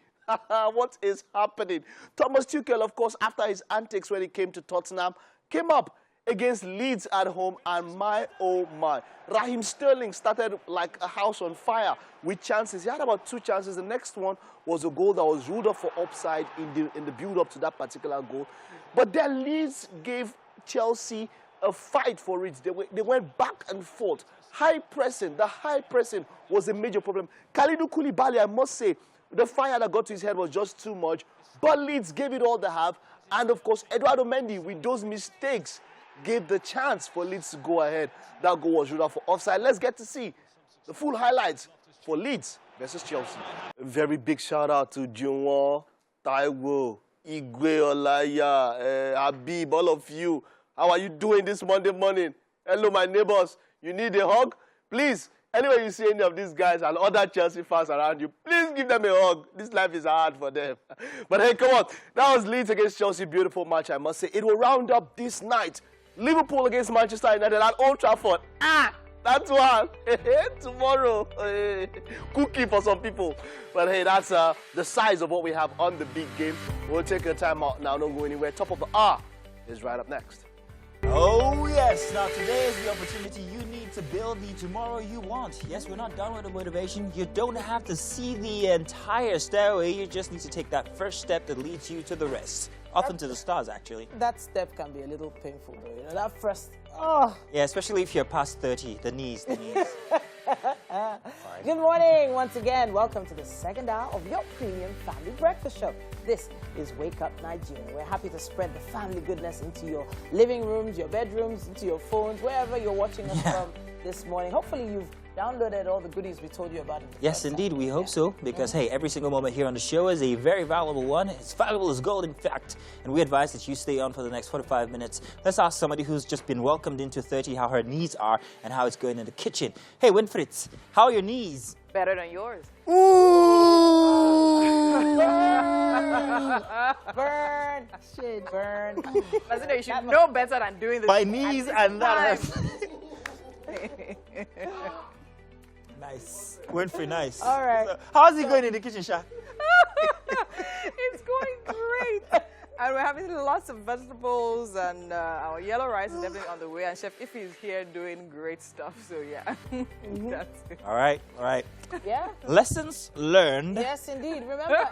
What is happening? Thomas Tuchel, of course, after his antics when he came to Tottenham, came up against Leeds at home, and my, oh my. Raheem Sterling started like a house on fire with chances. He had about 2 chances. The next one was a goal that was ruled up for offside in the build-up to that particular goal. But then Leeds gave Chelsea a fight for it. They went back and forth. High pressing. The high pressing was a major problem. Kalidou Koulibaly, I must say, the fire that got to his head was just too much. But Leeds gave it all they have. And, of course, Eduardo Mendy, with those mistakes, gave the chance for Leeds to go ahead. That goal was ruled out for offside. Let's get to see the full highlights for Leeds versus Chelsea. A very big shout-out to Junwon, Taiwo, Igwe Olaya, Habib, all of you. How are you doing this Monday morning? Hello, my neighbors. You need a hug? Please, anywhere you see any of these guys and other Chelsea fans around you, please give them a hug. This life is hard for them. But hey, come on. That was Leeds against Chelsea. Beautiful match, I must say. It will round up this night. Liverpool against Manchester United at Old Trafford. That's one. Tomorrow. Cookie for some people. But hey, that's the size of what we have on the big game. We'll take a time out now. Don't go anywhere. Top of the hour is right up next. Oh, yes. Now, today is the opportunity you need to build the tomorrow you want. Yes, we're not done with the motivation. You don't have to see the entire stairway. You just need to take that first step that leads you to the rest. Often to the stars, actually. That step can be a little painful, though. You know, that first... Oh. Yeah, especially if you're past 30. The knees. Good morning once again. Welcome to the second hour of your premium family breakfast show. This is Wake Up Nigeria. We're happy to spread the family goodness into your living rooms, your bedrooms, into your phones, wherever you're watching us from this morning. Hopefully you've downloaded all the goodies we told you about. Yes, indeed, we hope so. Because, hey, every single moment here on the show is a very valuable one. It's valuable as gold, in fact. And we advise that you stay on for the next 45 minutes. Let's ask somebody who's just been welcomed into 30 how her knees are and how it's going in the kitchen. Hey, Winfritz, how are your knees? Better than yours. Ooh! Burn. Shit, burn. But you should know better than doing this. My knees and that. Nice. Winfrey, nice. All right. So, how's it going in the kitchen, Sha? It's going great. And we're having lots of vegetables, and our yellow rice is definitely on the way. And Chef Iffy is here doing great stuff. So, yeah, that's it. All right, all right. Yeah. Lessons learned. Yes, indeed. Remember,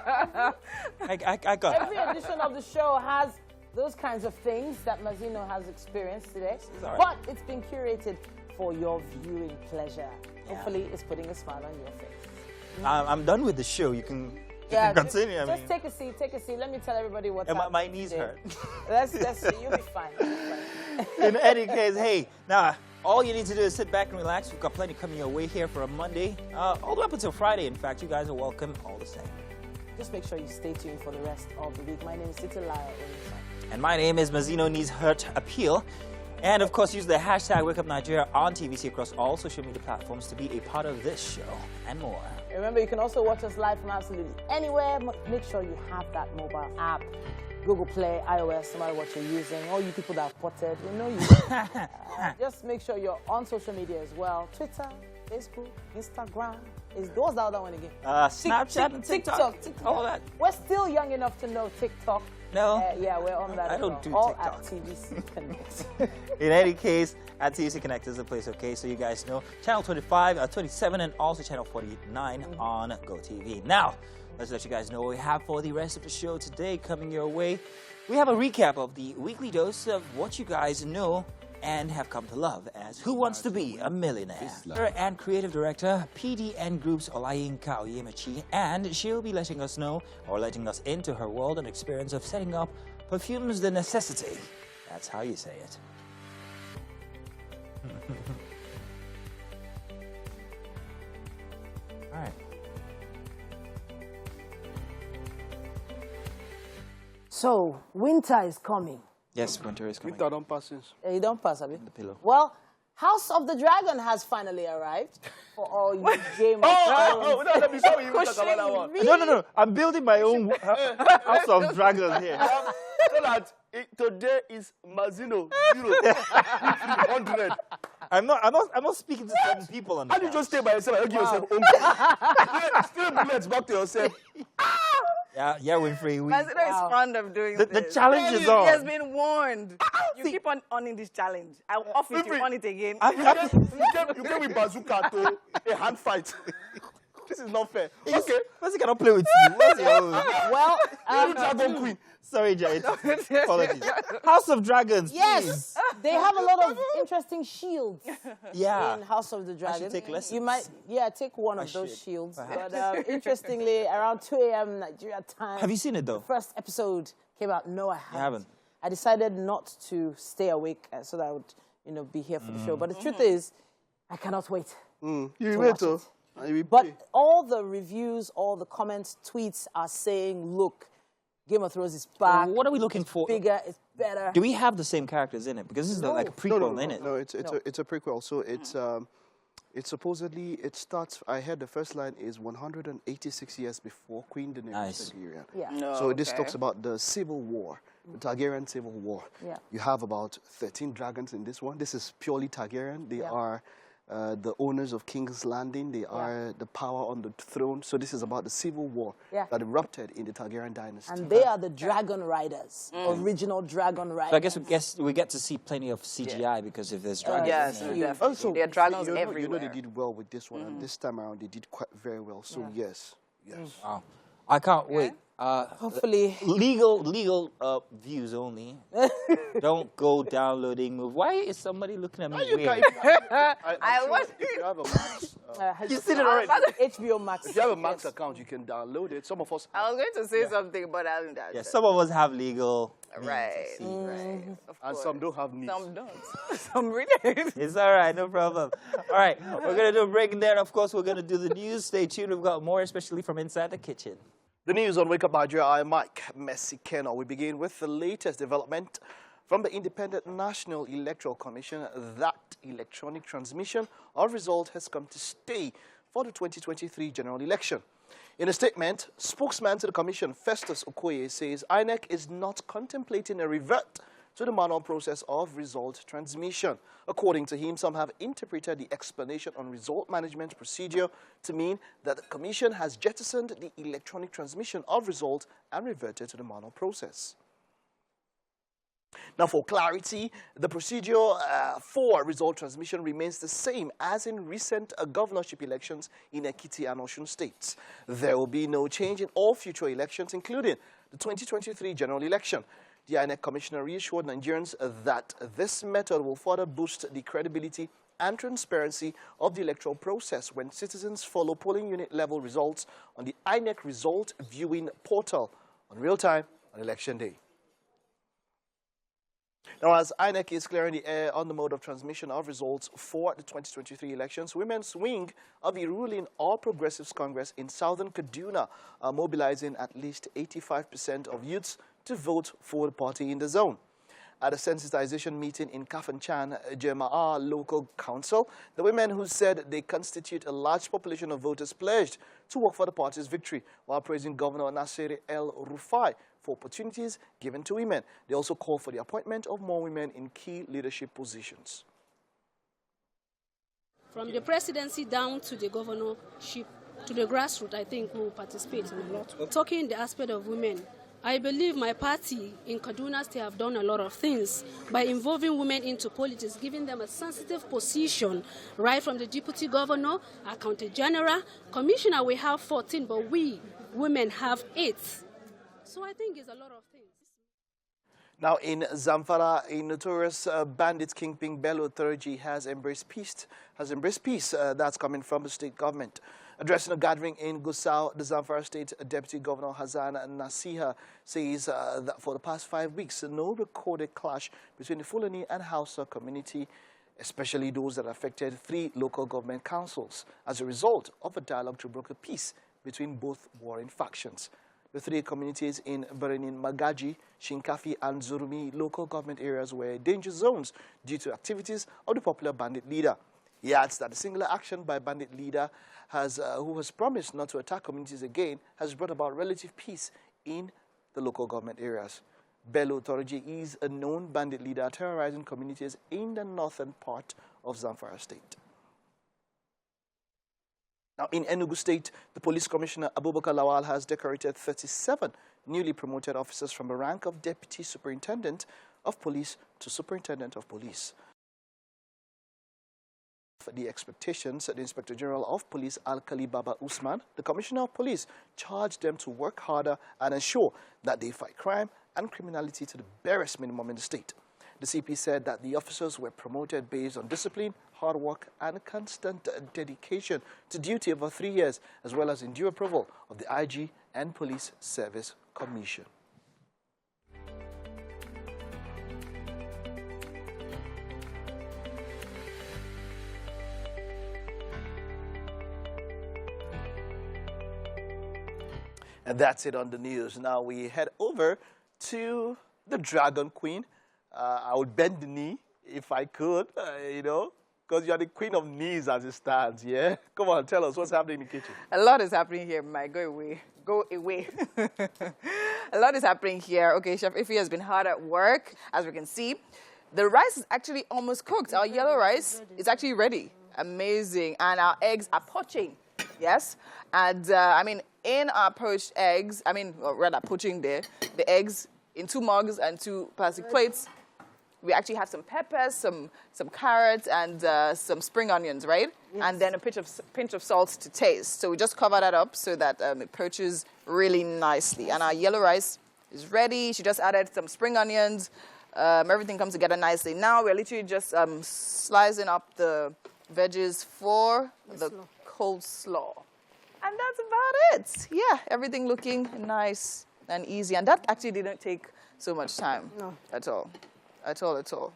I got every edition of the show has those kinds of things that Mazino has experienced today. Right. But it's been curated for your viewing pleasure. Yeah. Hopefully, it's putting a smile on your face. I'm done with the show. You can continue. Just take a seat. Take a seat. Let me tell everybody what's happening. My knees hurt. Let's you'll be fine. In any case, hey, now all you need to do is sit back and relax. We've got plenty coming your way here for a Monday, all the way up until Friday. In fact, you guys are welcome all the same. Just make sure you stay tuned for the rest of the week. My name is Titi Lyle. And my name is Mazino Knees Hurt Appeal. And, of course, use the hashtag WakeUpNigeria on TVC across all social media platforms to be a part of this show and more. Remember, you can also watch us live from absolutely anywhere. Make sure you have that mobile app. Google Play, iOS, no matter what you're using. All you people that have potted, we know you. Just make sure you're on social media as well. Twitter, Facebook, Instagram. What's the other one again? Snapchat and TikTok. All that. We're still young enough to know TikTok. No. Yeah, we're on that. I don't do all TikTok. At TVC Connect. In any case, at TVC Connect is the place, okay? So you guys know. Channel 25, 27, and also Channel 49 on GoTV. Now, let's let you guys know what we have for the rest of the show today coming your way. We have a recap of the weekly dose of what you guys know and have come to love as Who Wants to Be a Millionaire? And creative director PDN Group's Olayinka Oyemachi, and she'll be letting us know or letting us into her world and experience of setting up Perfumes the Necessity. That's how you say it. All right. So, winter is coming. Yes, winter is coming. Winter don't pass since. You don't pass, have you? The pillow. Well, House of the Dragon has finally arrived for all you Game of Thrones. No, before we even talk about that one. No. I'm building my own House of Dragons here. So that today is Mazino 0 I'm not speaking to certain people on the And you couch. just stay by yourself and give yourself home. Still bullets back to yourself. Yeah, Winfrey. Mazino is fond of doing The this. challenge is He on. has been warned. You keep on this challenge. I'll off it, you on it again. You came with bazooka to a hand fight. This is not fair. Okay. Mercy cannot play with you. What's your own? Well, You Dragon Queen. Sorry, Jared. Apologies. House of Dragons, yes, please. they have a lot of interesting shields Yeah. in House of the Dragon. take lessons. You might, take one of those shields. But interestingly, around 2 a.m. Nigeria time. Have you seen it, though? First episode came out. No, I haven't. haven't? I decided not to stay awake so that I would, be here for the show. But the truth is, I cannot wait. You to wait, watch oh. it. And you will But pay. all the reviews, all the comments, tweets are saying, look, Game of Thrones is back. What are we looking for? Bigger, it's better. Do we have the same characters in it? Because this is like a prequel, isn't it? No, it's a prequel. So it's supposedly, it starts, I heard the first line is 186 years before Queen Daenerys Nice. Targaryen. Yeah. So this talks about the Civil War, the Targaryen Civil War. Yeah. You have about 13 dragons in this one. This is purely Targaryen. They are the owners of King's Landing. They are the power on the throne. So this is about the Civil War that erupted in the Targaryen dynasty. And they are the Dragon Riders, original Dragon Riders. So I guess we get to see plenty of CGI because if there's dragons. Yes, in it. definitely. Also, There are dragons everywhere. everywhere. They did well with this one, and this time around they did quite very well. So yes. Wow. I can't wait. Hopefully. Legal views only. Don't go downloading move. Why is somebody looking at me weird? If you have a Max, You see it already. HBO Max. if you have a Max account, you can download it. Some of us. I was going to say something, but I didn't. Yeah, some of us have legal means to Right. see, right? Of And course. some don't have needs. Some don't. Some really. It's all right, no problem. All right, we're going to do a break, and then, of course, we're going to do the news. Stay tuned. We've got more, especially from inside the kitchen. The news on Wake Up Nigeria. I'm Mike Messi-Keno. We begin with the latest development from the Independent National Electoral Commission. That electronic transmission of result has come to stay for the 2023 general election. In a statement, spokesman to the commission, Festus Okoye, says INEC is not contemplating a revert to the manual process of result transmission. According to him, some have interpreted the explanation on result management procedure to mean that the Commission has jettisoned the electronic transmission of result and reverted to the manual process. Now, for clarity, the procedure for result transmission remains the same as in recent governorship elections in Ekiti and Osun states. There will be no change in all future elections, including the 2023 general election. The INEC commissioner reassured Nigerians that this method will further boost the credibility and transparency of the electoral process when citizens follow polling unit level results on the INEC result viewing portal on real time on election day. Now, as INEC is clearing the air on the mode of transmission of results for the 2023 elections, Women's Wing of the ruling All Progressives Congress in southern Kaduna are mobilizing at least 85% of youths to vote for the party in the zone. At a sensitization meeting in Kafanchan, Jemaah Local Council, the women who said they constitute a large population of voters pledged to work for the party's victory while praising Governor Nasir El-Rufai for opportunities given to women. They also called for the appointment of more women in key leadership positions. From the presidency down to the governorship, to the grassroots, I think we will participate in a lot. Talking in the aspect of women, I believe my party in Kaduna State have done a lot of things by involving women into politics, giving them a sensitive position, right from the deputy governor, accountant general, commissioner. We have 14, but we women have 8. So I think it's a lot of things. Now in Zamfara, a notorious bandit kingpin Bello Thurji has embraced peace. That's coming from the state government. Addressing a gathering in Gusau, the Zamfara State Deputy Governor Hassan Nasiha says that for the past 5 weeks, no recorded clash between the Fulani and Hausa community, especially those that affected 3 local government councils, as a result of a dialogue to broker peace between both warring factions. The 3 communities in Berenin Magaji, Shinkafi, and Zurumi local government areas were danger zones due to activities of the popular bandit leader. He adds that the singular action by bandit leader who has promised not to attack communities again has brought about relative peace in the local government areas. Bello Thurji is a known bandit leader terrorizing communities in the northern part of Zamfara State. Now, in Enugu State, the Police Commissioner Abubakar Lawal has decorated 37 newly promoted officers from the rank of Deputy Superintendent of Police to Superintendent of Police. For the expectations, the Inspector General of Police, Al-Kali Baba Usman, the Commissioner of Police, charged them to work harder and ensure that they fight crime and criminality to the barest minimum in the state. The CP said that the officers were promoted based on discipline, hard work, and constant dedication to duty over 3 years, as well as in due approval of the IG and Police Service Commission. And that's it on the news. Now we head over to the Dragon Queen. I would bend the knee if I could, you know, because you're the queen of knees as it stands, yeah? Come on, tell us what's happening in the kitchen. A lot is happening here, Mike. Go away. Go away. A lot is happening here. Okay, Chef Ify has been hard at work, as we can see. The rice is actually almost cooked. Our yellow rice is actually ready. Amazing. And our eggs are poaching. Yes. And, I mean, in our poached eggs, or rather poaching there, the eggs in 2 mugs and 2 plastic plates. We actually have some peppers, some carrots, and some spring onions, right? Yes. And then a pinch of salt to taste. So we just cover that up so that it poaches really nicely. And our yellow rice is ready. She just added some spring onions. Everything comes together nicely. Now we're literally just slicing up the veggies for the coleslaw. And that's about it. Yeah, everything looking nice and easy. And that actually didn't take so much time at all. At all.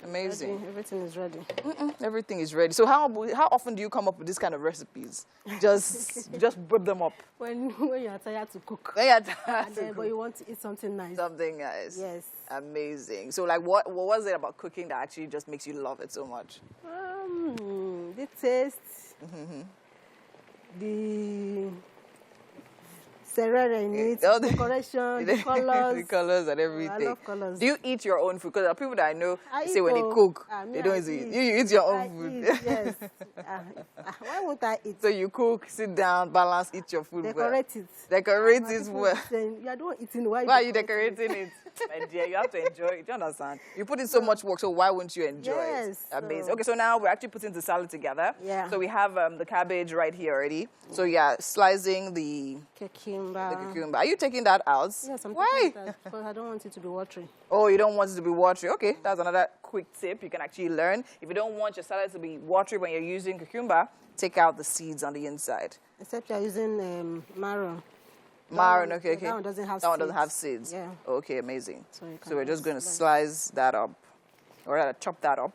Amazing. Ready. Everything is ready. Everything is ready. So how often do you come up with this kind of recipes? Just whip them up. When you are tired to cook. When you are tired to cook. But you want to eat something nice. Something nice. Yes. Amazing. So like what was it about cooking that actually just makes you love it so much? The taste. The serere in it, decoration, the colors. The colors and everything. I love colors. Do you eat your own food? Because there are people that I know say when they cook, they don't eat. You eat your own food. Yes. Why won't I eat? So you cook, sit down, balance, eat your food Decorate well. it. Decorate it well. You are the one eating. Why are you decorating it? My dear, you have to enjoy it. Do you understand? You put in so much work, so why won't you enjoy it? Amazing. Okay, so now we're actually putting the salad together. Yeah. So we have the cabbage right here already. So yeah, slicing the cucumber. Are you taking that out? Yes, I'm Why? taking that because I don't want it to be watery. Oh, you don't want it to be watery. Okay, that's another quick tip you can actually learn. If you don't want your salad to be watery when you're using cucumber, take out the seeds on the inside. Except you're using marrow. Marrow, okay. That one doesn't have seeds. That one doesn't have seeds. Yeah. Okay, amazing. So we're just going to slice that up, or rather chop that up,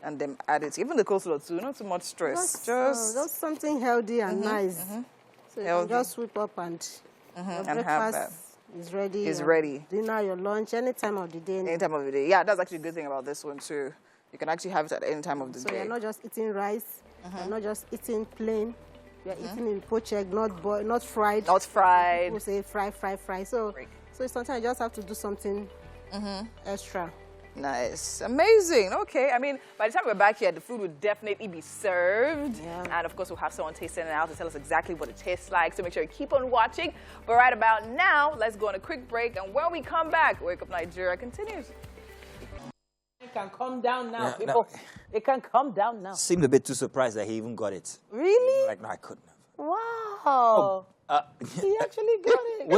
and then add it. Even the coleslaw too, not too much stress. Just something healthy and nice. So you can just sweep up and and have that. Is ready. Is ready. Dinner, your lunch, any time of the day. Any time of the day. Yeah, that's actually a good thing about this one too. You can actually have it at any time of the day. So you're not just eating rice. You're not just eating plain. You're eating in poached egg, not boiled, not fried. Not fried. People say fry. So sometimes you just have to do something extra. Nice. Amazing. Okay. I mean, by the time we're back here, the food would definitely be served. Yeah. And of course, we'll have someone tasting it out to tell us exactly what it tastes like. So make sure you keep on watching. But right about now, let's go on a quick break. And when we come back, Wake Up Nigeria continues. It can come down now, Yeah, people. It can come down now. Seemed a bit too surprised that he even got it. Really? Like, no, I couldn't have. Wow. He actually got it.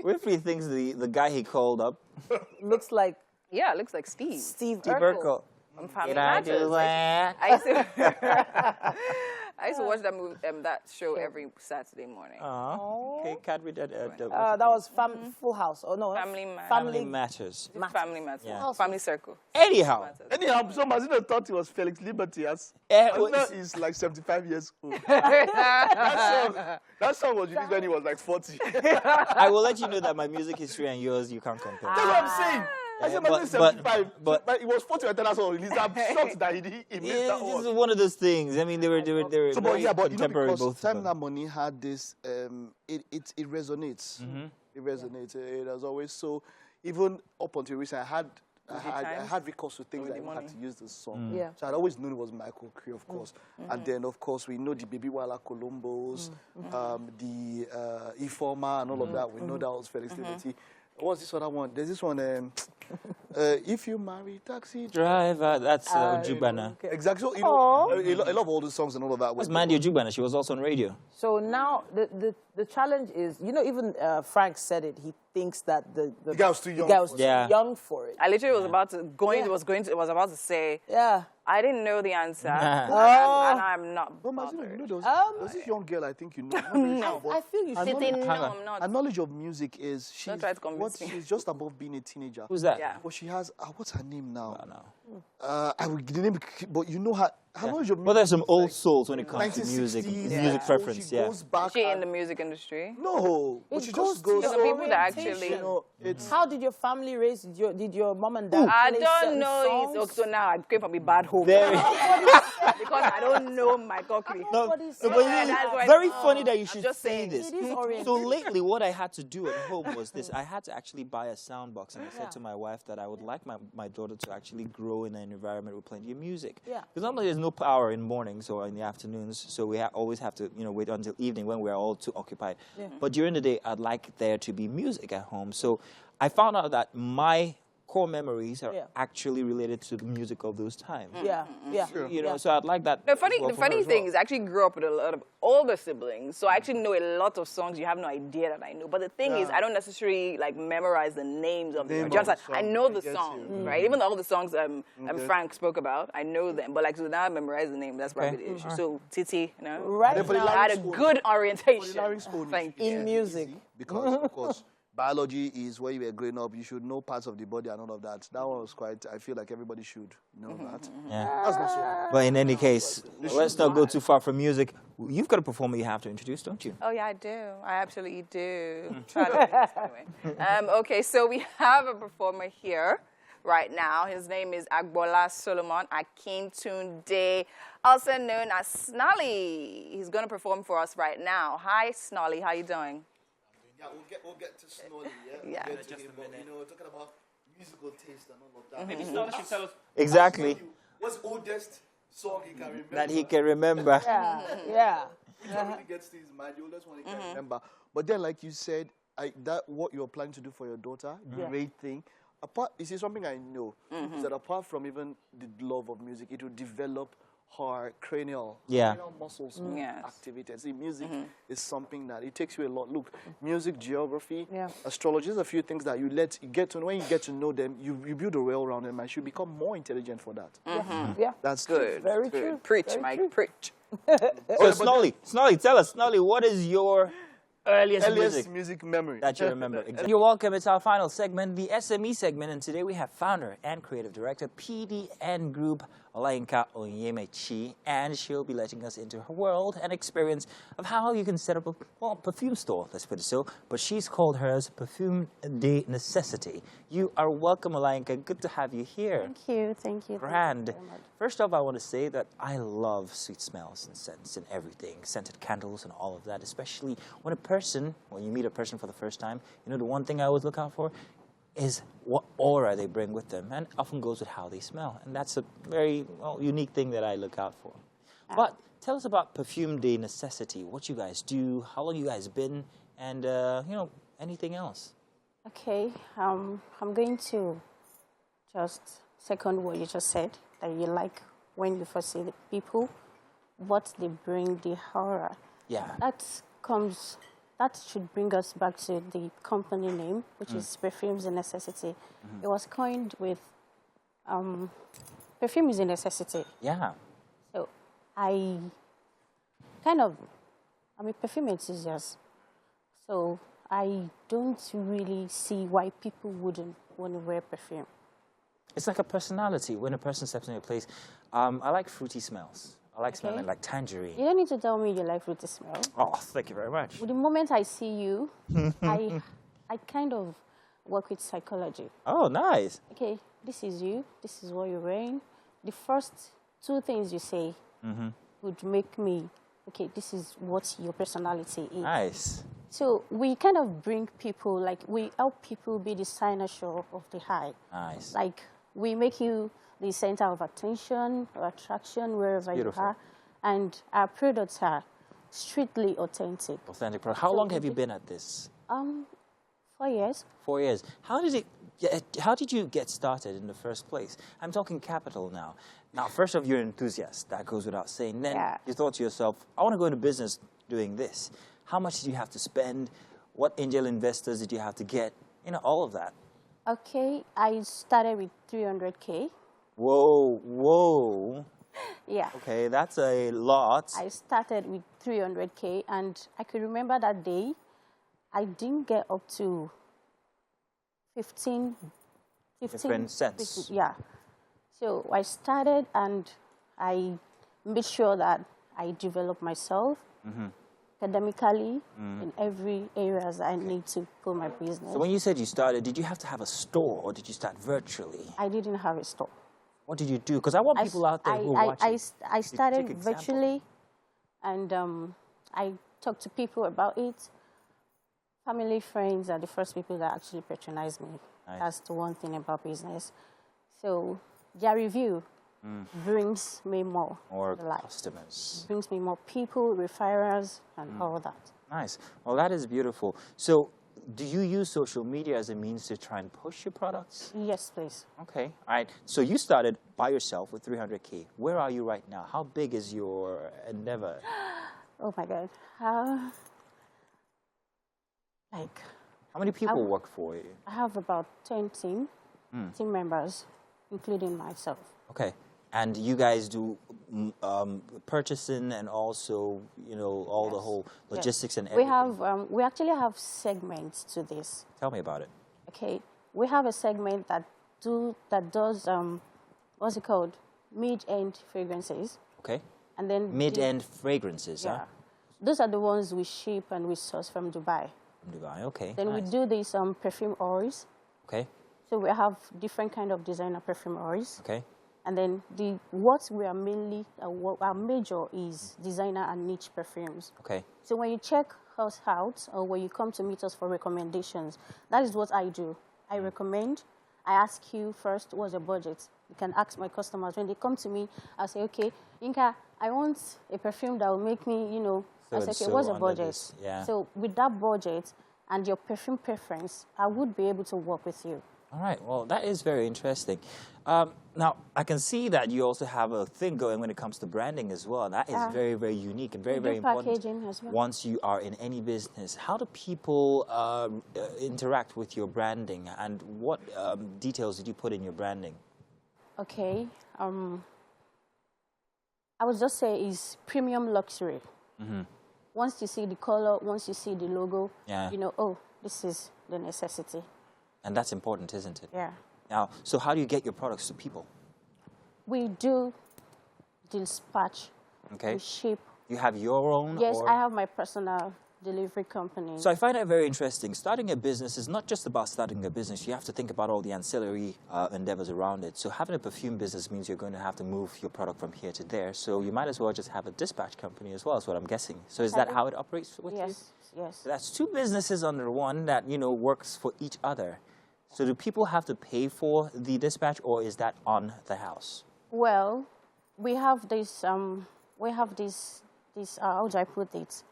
Winfrey thinks the guy he called up Looks like Yeah, it looks like Steve. Steve Urkel. Urkel. From Family Did I Matters. do that? I used to watch that movie, that show every Saturday morning. Okay, can't read that. That was Full House. Oh, no. Family Matters. Family Matters. Family Matters. Yeah. Family Circle. Anyhow. Anyhow, so Mazino thought he was Felix Liberty. As he's like 75 years old. that song was released when he was like 40. I will let you know that my music history and yours, you can't compare. That's what I'm saying. I said Mazino 75, but he was 40 when that song released. I'm shocked that he missed that It's one. one of those things. I mean, they were So, very but you know, contemporary, because both Time of That them. Money had this, it resonates. It resonates. It has always, so even up until recently, I had recourse to things that I had to use this song. Yeah. So I'd always known it was Michael Cree, of course. And then, of course, we know the Baby Wala Colombos, the Informa and all of that. We know that was Felix Liberty. What's this other one? There's this one, If You Marry Taxi Driver, that's Jubana. Exactly. So, you know, I love all the songs and all of that. That's Mandy Jubana. She was also on radio. So now the challenge is, you know, even Frank said it. He thinks that the guy was too young. Young for it. I literally was about to was about to say, Yeah. I didn't know the answer, and I'm not But Mazino, bothered. you know, there's this young girl I think you know. No. I feel you should. No, I'm not. Her knowledge of music is Don't try to convince me. she's just above being a teenager. Who's that? Yeah. But she has what's her name now? I don't know. I will the name, but you know her knowledge of music. But there's some is old like souls when it comes to 1960s, music, yeah. music So preference. she Yeah. goes back Is she in and- the music industry? No, but It she goes just to goes. your The people that orientation. actually- You know, it's How did your family raise? Did your mom and dad? I play don't certain know. songs? It's, so now I came from a bad home. Very. Because I don't know my Kokri. No, Nobody said but that. That's why- very funny that you should just say saying. this. It is oriented. So lately, what I had to do at home was this. I had to actually buy a sound box, and I said to my wife that I would like my daughter to actually grow in an environment with plenty of music. Yeah. Because normally there's no power in mornings or in the afternoons, so we always have to wait until evening when we're all too occupied. Yeah. But during the day, I'd like there to be music at home. So I found out that my core memories are Yeah. actually related to the music of those times. Yeah, yeah. You know, so I'd like that. The as funny well for her as thing well. is I actually grew up with a lot of older siblings, so I actually know a lot of songs you have no idea that I know. But the thing is, I don't necessarily like memorize the names of them. Name of the I song, know I the get song, you. right? Even all the songs Frank spoke about, I know them. But like, so now I memorize the name. That's probably the issue. So Titi, you know, Right Then for the now, I had a larynx good orientation. larynx phone Thank is you. in music. because of course biology is where you were growing up. You should know parts of the body and all of that. That one was quite. I feel like everybody should know that. Yeah. That's not so. But in any case, let's not go too far from music. You've got a performer you have to introduce, don't you? Oh, yeah, I do. I absolutely do. Try to do this anyway. Okay, so we have a performer here right now. His name is Agbola Solomon Akintunde, also known as Snolly. He's going to perform for us right now. Hi, Snolly. How you doing? Yeah, we'll get to Snolly. Yeah. We'll get to him, but, you know, talking about musical taste and all of that. Maybe Snolly should tell us. Exactly. What's the oldest song he can remember? That he can remember. Yeah. Which one really gets to his mind? The oldest one he can remember. But then, like you said, what you're planning to do for your daughter, great thing. Apart, you see, something I know is that apart from even the love of music, it will develop her cranial muscles activity. See, music is something that it takes you a lot. Look, music, geography, astrology, there's a few things that you get to know. When you get to know them, you build a well around them, and you become more intelligent for that. Yeah. That's Good. Very Good. true. Preach, Very Mike, true. preach. So Snolly, tell us, Snolly, what is your earliest music memory that you remember? Exactly. You're welcome. It's our final segment, the SME segment, and today we have founder and creative director, PDN Group, Olayinka Onyemechi, and she'll be letting us into her world and experience of how you can set up a perfume store, let's put it so, but she's called hers Perfume de Necessity. You are welcome, Olayinka. Good to have you here. Thank you. Grand. First off, I want to say that I love sweet smells and scents and everything, scented candles and all of that, especially when you meet a person for the first time, you know the one thing I always look out for? is what aura they bring with them, and often goes with how they smell. And that's a very unique thing that I look out for. But tell us about Perfume Day Necessity, what you guys do, how long you guys been, and, you know, anything else. Okay, I'm going to just second what you just said, that you like when you first see the people, what they bring, the aura. Yeah. That should bring us back to the company name, which is Perfumes a Necessity. It was coined with perfume is a necessity. Yeah. So I'm a perfume enthusiast. So I don't really see why people wouldn't want to wear perfume. It's like a personality. When a person steps in your place, I like fruity smells. I like smelling like tangerine. You don't need to tell me you like fruity smell. Oh, thank you very much. The moment I see you, I kind of work with psychology. Oh, nice. Okay, this is you. This is what you're wearing. The first two things you say would make me, okay, this is what your personality is. Nice. So we kind of bring people, like we help people be the cynosure of the eye. Nice. Like we make you the center of attention or attraction wherever you are. And our products are strictly authentic. Authentic product. How long have you been at this? 4 years. 4 years. How did you get started in the first place? I'm talking capital now. Now, first off, you're an enthusiast. That goes without saying. Then you thought to yourself, I want to go into business doing this. How much did you have to spend? What angel investors did you have to get? You know, all of that. Okay, I started with 300K. Whoa, whoa. Yeah. Okay, that's a lot. I started with 300K, and I could remember that day, I didn't get up to 15 cents. Yeah. So I started, and I made sure that I developed myself academically in every areas I need to put my business. So when you said you started, did you have to have a store, or did you start virtually? I didn't have a store. What did you do? Because I want people out there who are watching. I started virtually, and I talked to people about it. Family, friends are the first people that actually patronize me. Nice. That's the one thing about business. So their review brings me more customers. Brings me more people, referrals, and all that. Nice. Well, that is beautiful. So do you use social media as a means to try and push your products? Yes, please. Okay. All right. So you started by yourself with 300K. Where are you right now? How big is your endeavor? Oh, my God. How many people work for you? I have about 10 team members, including myself. Okay. And you guys do purchasing and also, you know, all the whole logistics and everything? We actually have segments to this. Tell me about it. Okay. We have a segment that does, what's it called? Mid-end fragrances. Okay. And then mid-end fragrances, huh? Those are the ones we ship and we source from Dubai. From Dubai, okay. Then we do these perfume oils. Okay. So we have different kind of designer perfume oils. Okay. And then what we are mainly, what our major is designer and niche perfumes. Okay. So when you check us out, or when you come to meet us for recommendations, that is what I do. I recommend. I ask you first, what's your budget? You can ask my customers when they come to me. I say, okay, Inka, I want a perfume that will make me, you know. I say, okay, what's your budget? Yeah. So with that budget and your perfume preference, I would be able to work with you. All right. Well, that is very interesting. Now, I can see that you also have a thing going when it comes to branding as well. That is very, very unique and very, very important. Packaging as well. Once you are in any business, how do people interact with your branding, and what details did you put in your branding? Okay. I would just say it's premium luxury. Once you see the color, once you see the logo, you know, oh, this is the necessity. And that's important, isn't it? Yeah. Now, so how do you get your products to people? We do dispatch. Okay. We ship. You have your own? Yes, I have my personal delivery company. So I find that very interesting. Starting a business is not just about starting a business. You have to think about all the ancillary endeavors around it. So having a perfume business means you're going to have to move your product from here to there. So you might as well just have a dispatch company as well, is what I'm guessing. So is that how it operates with you? Yes. So that's two businesses under one that, you know, works for each other. So do people have to pay for the dispatch, or is that on the house? Well, we have this, how do I put it?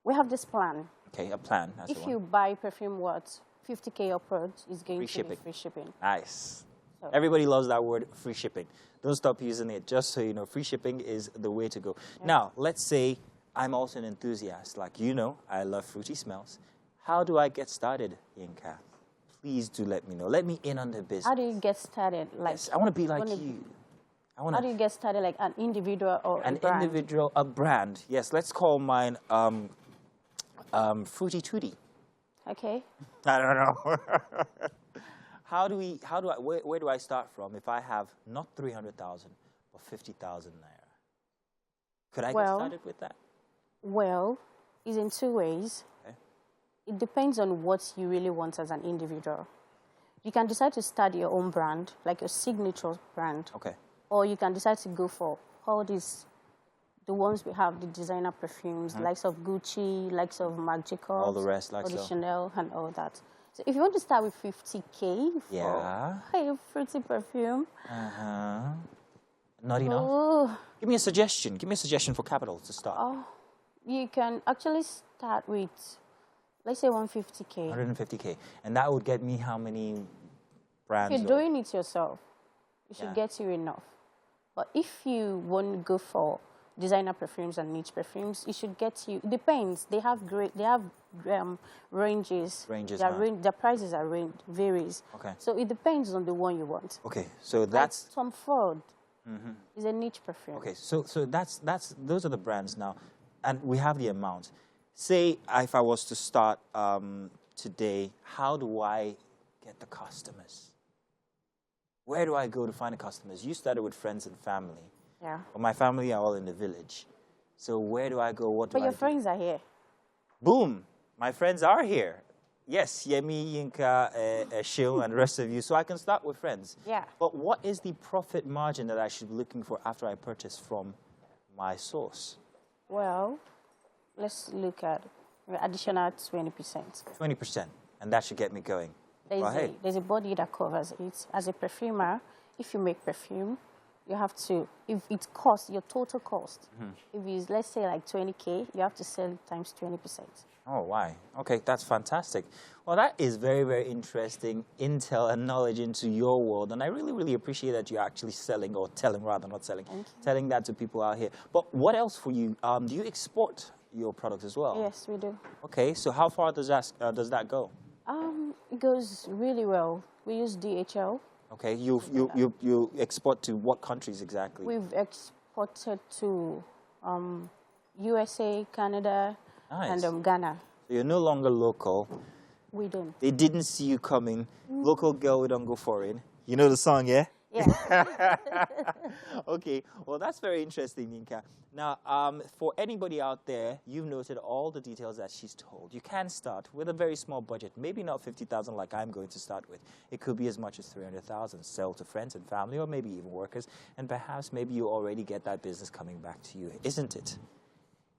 We have this plan. Okay, a plan. That's If you buy perfume worth 50K upwards, it's going to be free shipping. Nice. So. Everybody loves that word, free shipping. Don't stop using it, just so you know, free shipping is the way to go. Yeah. Now, let's say I'm also an enthusiast. Like you know, I love fruity smells. How do I get started, Yinka? Please do let me know. Let me in on the business. How do you get started? Like, yes, I want to be like you. How do you get started, like an individual or a brand? An individual, a brand. Yes, let's call mine Fruity Tooty. Okay. I don't know. Where do I start from if I have not 300,000 or 50,000 naira? Could I get started with that? Well, it's in two ways. Okay. It depends on what you really want as an individual. You can decide to start your own brand, like your signature brand. Okay. Or you can decide to go for all these, the ones we have, the designer perfumes, likes of Gucci, likes of Marc Jacobs, all the rest, like or the Chanel and all that. So if you want to start with 50K for a fruity perfume. Not enough? Give me a suggestion. Give me a suggestion for capital to start. You can actually start with, let's say 150K. 150K. And that would get me how many brands? If you're doing it yourself, it should get you enough. But if you want to go for designer perfumes and niche perfumes, it should get you. It depends. They have ranges. Their prices are varies. Okay. So it depends on the one you want. Okay. So that's like Tom Ford is a niche perfume. Okay. So those are the brands now, and we have the amount. Say if I was to start today, how do I get the customers? Where do I go to find the customers? You started with friends and family. Yeah. But my family are all in the village. So where do I go? What do I do? But your friends are here. Boom. My friends are here. Yes, Yemi, Yinka, Shil, and the rest of you. So I can start with friends. Yeah. But what is the profit margin that I should be looking for after I purchase from my source? Well, let's look at additional 20%. 20%. And that should get me going. There's a body that covers it. As a perfumer, if you make perfume, you have to, if it costs, your total cost, if it's, let's say, like 20K, you have to sell it times 20%. Oh, why? Okay, that's fantastic. Well, that is very, very interesting intel and knowledge into your world. And I really, really appreciate that you're actually selling, or telling rather, not selling, telling that to people out here. But what else for you? Do you export your products as well? Yes, we do. Okay, so how far does that go? It goes really well. We use DHL. Okay, you export to what countries exactly? We've exported to USA, Canada, and Ghana. So you're no longer local. We don't. They didn't see you coming. Local girl, we don't go foreign. You know the song, yeah? Yeah. Okay, well, that's very interesting, Yinka. Now, for anybody out there, you've noted all the details that she's told. You can start with a very small budget, maybe not 50,000 like I'm going to start with. It could be as much as 300,000. Sell to friends and family, or maybe even workers, and perhaps maybe you already get that business coming back to you, isn't it?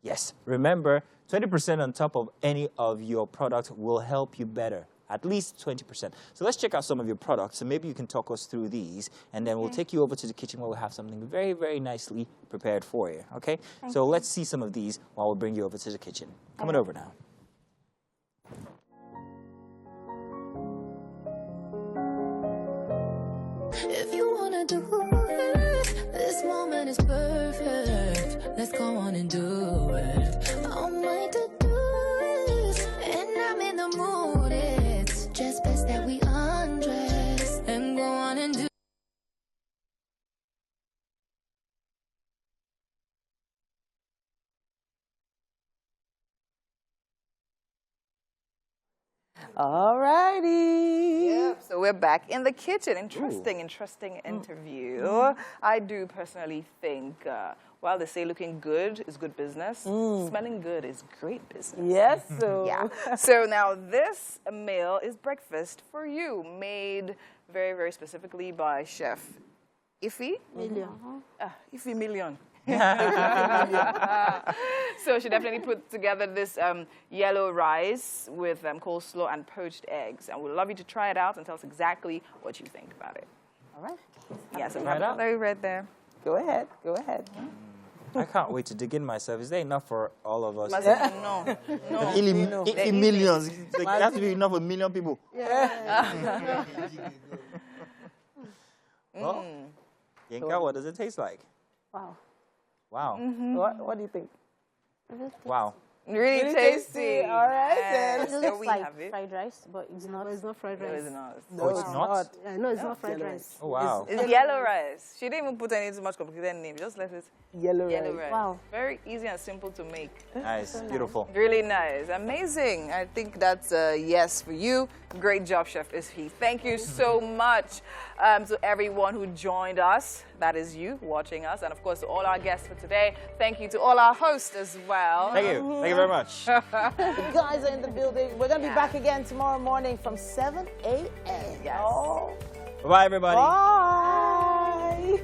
Yes, remember, 20% on top of any of your products will help you better. At least 20%. So let's check out some of your products, and maybe you can talk us through these, and then we'll take you over to the kitchen where we'll have something very, very nicely prepared for you, okay? So let's see some of these while we'll bring you over to the kitchen. Coming over now. If you wanna do it, this moment is perfect. Let's go on and do it. All night to do this, and I'm in the mood. It's just best that we undress and go on and do. All righty. Yep, so we're back in the kitchen. Interesting interview. I do personally think, while they say looking good is good business, smelling good is great business. Yes, so. Yeah. So now this meal is breakfast for you, made very, very specifically by Chef Ife. Million. Ife Million. So she definitely put together this yellow rice with coleslaw and poached eggs. And we'd love you to try it out and tell us exactly what you think about it. All right. Yeah, so we have cutlery right there. Go ahead. Go ahead. I can't wait to dig in myself. Is there enough for all of us? No. Millions. There has to be enough for 1 million people. Yeah. Well, Yinka, what does it taste like? Wow. Wow. What do you think? Wow. Really tasty. All right, then. It looks like fried rice, but it's not. It's not fried rice. No, it's not. Oh, it's not? Yeah, no, it's not fried rice. Oh, wow. It's yellow rice. She didn't even put any too much complicated name. Just left it Yellow rice. Wow. Very easy and simple to make. Nice. Beautiful. Really nice. Amazing. I think that's a yes for you. Great job, Chef Isfi. Thank you so much to everyone who joined us. That is you watching us. And, of course, to all our guests for today. Thank you to all our hosts as well. Thank you. Thank you very much. The guys are in the building. We're going to be back again tomorrow morning from 7 a.m. Yes. Oh. Bye, everybody. Bye.